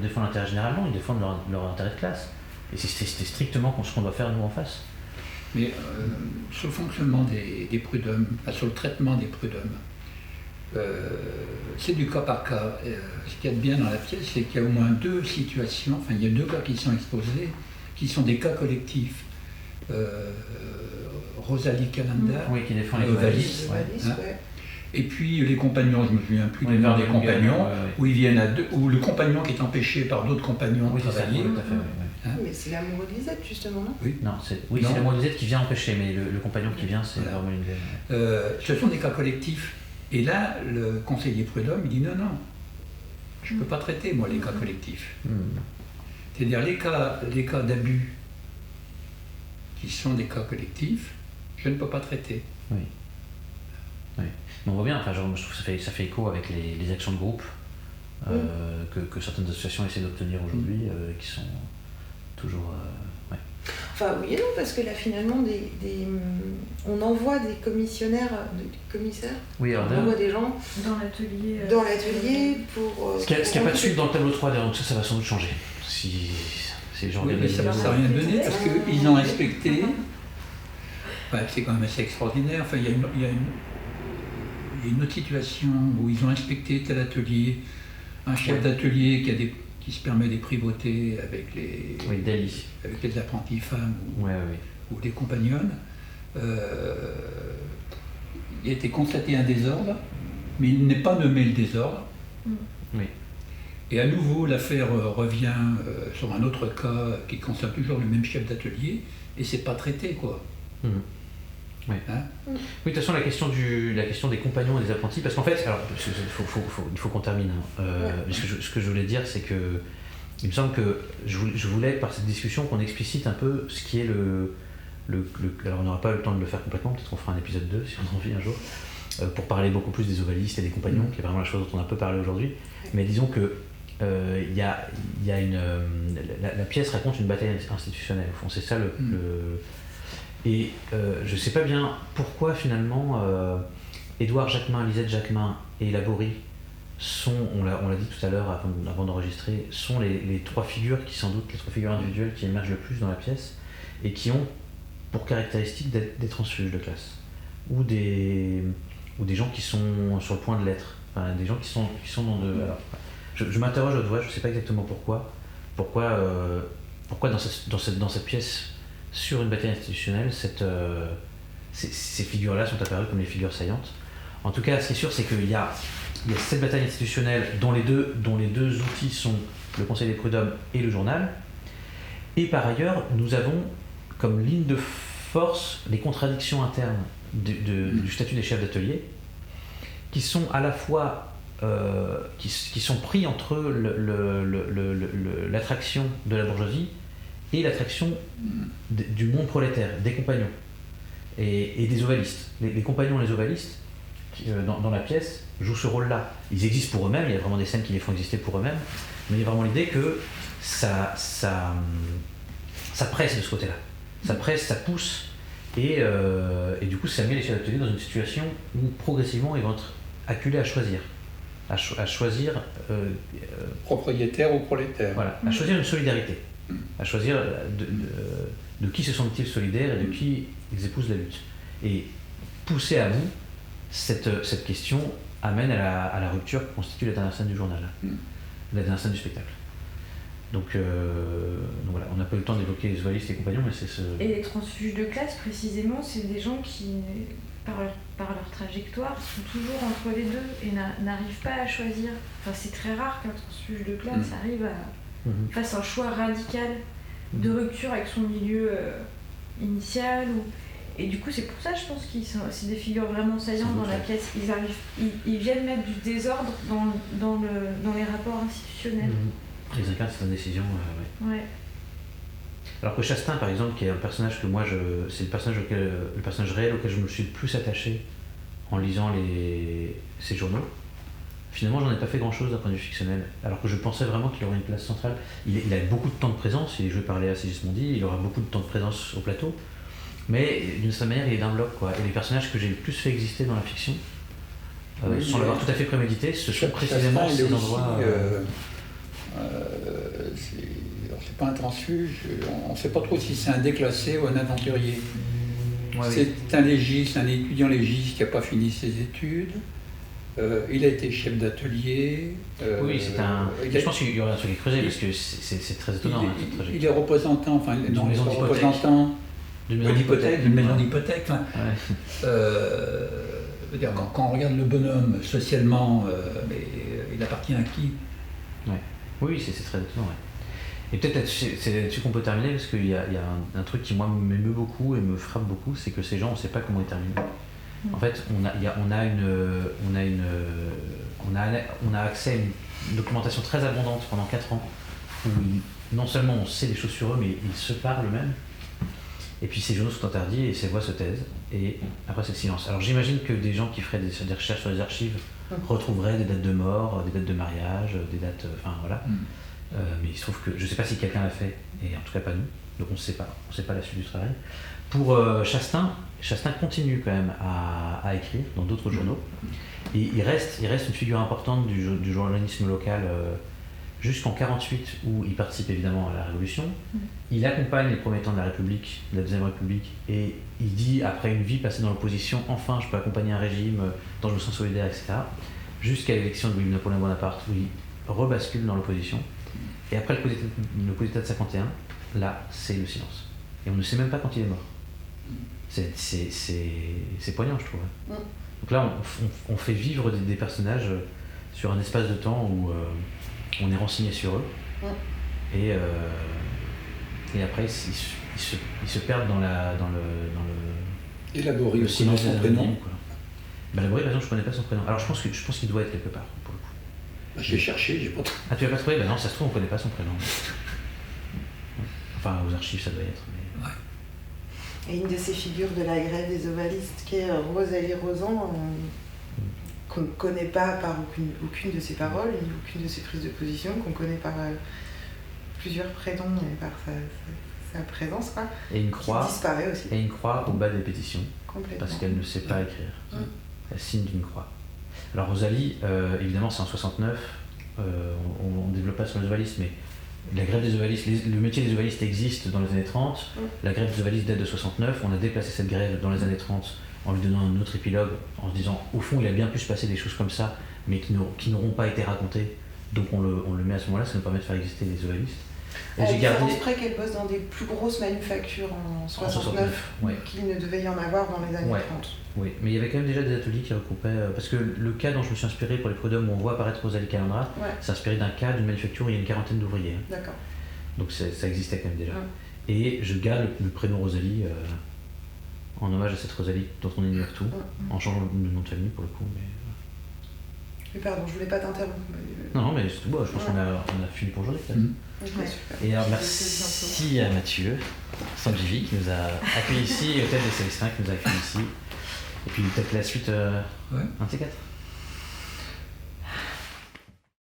défendent l'intérêt général? Non, ils défendent leur intérêt de classe. Et c'est strictement ce qu'on doit faire nous en face. Mais sur le fonctionnement des prud'hommes, sur le traitement des prud'hommes, c'est du cas par cas. Ce qu'il y a de bien dans la pièce, c'est qu'il y a au moins deux situations, enfin il y a deux cas qui sont exposés, qui sont des cas collectifs. Rosalie Calendar, qui défend les Wallis, et puis les compagnons, je me souviens plus du nom des compagnons, où ils viennent à deux, où le compagnon qui est empêché par d'autres compagnons de travailler. Mais c'est l'amoureux de Lisette justement, non? C'est l'amoureux de Lisette qui vient empêcher, mais le compagnon qui vient, c'est vraiment une ce sont des cas collectifs. Et là, le conseiller prud'homme, il dit non, je ne peux pas traiter moi les cas collectifs. C'est-à-dire les cas d'abus qui sont des cas collectifs, je ne peux pas traiter. Oui. Mais on voit bien, je trouve que ça fait écho avec les actions de groupe que certaines associations essaient d'obtenir aujourd'hui, qui sont toujours... Enfin oui et non, parce que là finalement on envoie des commissaires, on envoie des gens dans l'atelier pour... Ce qu'il n'y a pas de suite dans le tableau 3D, donc ça va sans doute changer. Si les gens mais ça n'a rien donné parce qu'ils ont inspecté. C'est quand même assez extraordinaire. Enfin, il y a une autre situation où ils ont inspecté tel atelier, un chef d'atelier qui se permet des privautés avec les apprentis femmes ou les compagnonnes. Il a été constaté un désordre, mais il n'est pas nommé le désordre. Et à nouveau, l'affaire revient sur un autre cas qui concerne toujours le même chef d'atelier, et c'est pas traité, quoi. Oui, de toute façon, la question des compagnons et des apprentis, parce qu'en fait, il faut qu'on termine. Ce que je voulais dire, c'est que il me semble que je voulais, par cette discussion, qu'on explicite un peu ce qui est alors on n'aura pas le temps de le faire complètement, peut-être qu'on fera un épisode 2 si on a envie un jour, pour parler beaucoup plus des ovalistes et des compagnons, qui est vraiment la chose dont on a un peu parlé aujourd'hui. Mais disons que la pièce raconte une bataille institutionnelle, au fond, c'est ça Et je sais pas bien pourquoi finalement Édouard Jacquemin, Lisette Jacquemin et Laborie on l'a dit tout à l'heure avant d'enregistrer, sont les 3 figures qui, sans doute, les 3 figures individuelles qui émergent le plus dans la pièce et qui ont pour caractéristique d'être des transfuges de classe ou des gens qui sont sur le point de l'être, enfin, des gens qui sont dans de... Alors, je m'interroge à voix, je ne sais pas exactement pourquoi dans cette pièce, sur une bataille institutionnelle, ces figures-là sont apparues comme les figures saillantes. En tout cas, ce qui est sûr, c'est qu'il y a cette bataille institutionnelle dont les deux outils sont le Conseil des prud'hommes et le journal. Et par ailleurs, nous avons comme ligne de force les contradictions internes du statut des chefs d'atelier, qui sont à la fois qui sont pris entre l'attraction de la bourgeoisie et l'attraction du monde prolétaire, des compagnons et des ovalistes. Les compagnons et les ovalistes, dans la pièce, jouent ce rôle-là. Ils existent pour eux-mêmes, il y a vraiment des scènes qui les font exister pour eux-mêmes, mais il y a vraiment l'idée que ça presse de ce côté-là. Ça presse, ça pousse, et du coup ça met les chefs d'atelier dans une situation où progressivement ils vont être acculés à choisir. À choisir... propriétaire ou prolétaire. Voilà, à choisir une solidarité. À choisir de qui se sentent-ils solidaires et de qui ils épousent la lutte. Et pousser à bout cette question amène à la rupture que constitue la dernière scène du journal, la dernière scène du spectacle. Donc voilà, on n'a pas eu le temps d'évoquer les ovalistes et compagnons, mais c'est ce... Et les transfuges de classe, précisément, c'est des gens qui, par leur trajectoire, sont toujours entre les deux et n'arrivent pas à choisir. Enfin, c'est très rare qu'un transfuge de classe arrive à fasse un choix radical de rupture avec son milieu initial. Et du coup, c'est pour ça, je pense c'est des figures vraiment saillantes dans la pièce. Ils viennent mettre du désordre dans les rapports institutionnels. Ils incarnent cette décision. Ouais. Alors que Chastain, par exemple, qui est un personnage que moi, c'est le personnage réel auquel je me suis le plus attaché en lisant ces journaux. Finalement, j'en ai pas fait grand-chose d'un point de vue fictionnel, alors que je pensais vraiment qu'il aurait une place centrale. Il a beaucoup de temps de présence, il est joué par Léa Sigismondi, il aura beaucoup de temps de présence au plateau, mais d'une certaine manière, il est d'un bloc, quoi. Et les personnages que j'ai le plus fait exister dans la fiction, sans l'avoir tout à fait prémédité, ce sont précisément ces endroits... c'est pas un transfuge, on ne sait pas trop si c'est un déclassé ou un aventurier. C'est un légiste, un étudiant légiste qui n'a pas fini ses études. Il a été chef d'atelier. Oui, c'est un. Je pense qu'il y aurait un truc à creuser parce que c'est très étonnant. Il est représentant, enfin, d'une maison d'hypothèque. D'une maison d'hypothèque. Quand on regarde le bonhomme socialement, il appartient à qui? Oui, c'est très étonnant. Et peut-être c'est là-dessus qu'on peut terminer, parce qu'il y a un truc qui moi m'émeut beaucoup et me frappe beaucoup, c'est que ces gens, on ne sait pas comment ils terminent. En fait, on a accès à une documentation très abondante pendant 4 ans, où non seulement on sait des choses sur eux, mais ils se parlent eux-mêmes. Et puis ces journaux sont interdits et ces voix se taisent, et après c'est le silence. Alors j'imagine que des gens qui feraient des recherches sur les archives retrouveraient des dates de mort, des dates de mariage, des dates... Enfin voilà. Mais il se trouve que... Je ne sais pas si quelqu'un l'a fait, et en tout cas pas nous, donc on ne sait pas la suite du travail. Pour Chastain continue quand même à écrire dans d'autres journaux, et il reste une figure importante du journalisme local jusqu'en 1948, où il participe évidemment à la Révolution. Il accompagne les premiers temps de la République, de la Deuxième République, et il dit, après une vie passée dans l'opposition, enfin je peux accompagner un régime dont je me sens solidaire, etc. Jusqu'à l'élection de Louis-Napoléon Bonaparte, où il rebascule dans l'opposition. Et après le coup d'État de 51, là, c'est le silence. Et on ne sait même pas quand il est mort. C'est poignant, je trouve. Donc là, on fait vivre des personnages sur un espace de temps où on est renseigné sur eux. Et après, ils se perdent dans le... Élaboré le aussi silence son prénom. Labouré, par exemple, je ne connais pas son prénom. Alors je pense qu'il doit être quelque part, pour le coup. J'ai cherché, j'ai pas trouvé. Ah, tu l'as pas trouvé? Non, ça se trouve, on ne connaît pas son prénom. Enfin, aux archives, ça doit y être. Mais... Et une de ces figures de la grève des ovalistes, qui est Rosalie Rosan, qu'on ne connaît pas par aucune de ses paroles, ni aucune de ses prises de position, qu'on connaît par plusieurs prénoms et par sa présence, quoi. Et une croix, qui disparaît aussi. Et une croix au bas des pétitions, Complètement. parce qu'elle ne sait pas écrire. Elle signe d'une croix. Alors Rosalie, évidemment c'est en 69, on ne développe pas sur les ovalistes, mais la grève des ovalistes, le métier des ovalistes existe dans les années 30, la grève des ovalistes date de 69, on a déplacé cette grève dans les années 30 en lui donnant un autre épilogue, en se disant au fond il a bien pu se passer des choses comme ça, mais qui n'auront pas été racontées, donc on le met à ce moment-là, ça nous permet de faire exister les ovalistes. À la différence près qu'elle bosse dans des plus grosses manufactures en 69, ouais. qu'il ne devait y en avoir dans les années 30. Oui, mais il y avait quand même déjà des ateliers qui recoupaient, parce que le cas dont je me suis inspiré pour les prud'hommes où on voit apparaître Rosalie Calandra, c'est inspiré d'un cas d'une manufacture où il y a une quarantaine d'ouvriers. D'accord. Donc ça existait quand même déjà. Et je garde le prénom Rosalie en hommage à cette Rosalie dont on ignore tout, en changeant le nom de famille pour le coup. Mais pardon, je voulais pas t'interrompre. Non, mais c'est tout. Je pense qu'on a fini pour aujourd'hui. Okay, super. Et alors merci à Mathieu Sanjivi qui nous a accueillis ici, et au Hôtel des Célestins qui nous a accueillis ici. Et puis peut-être la suite, un de ces quatre.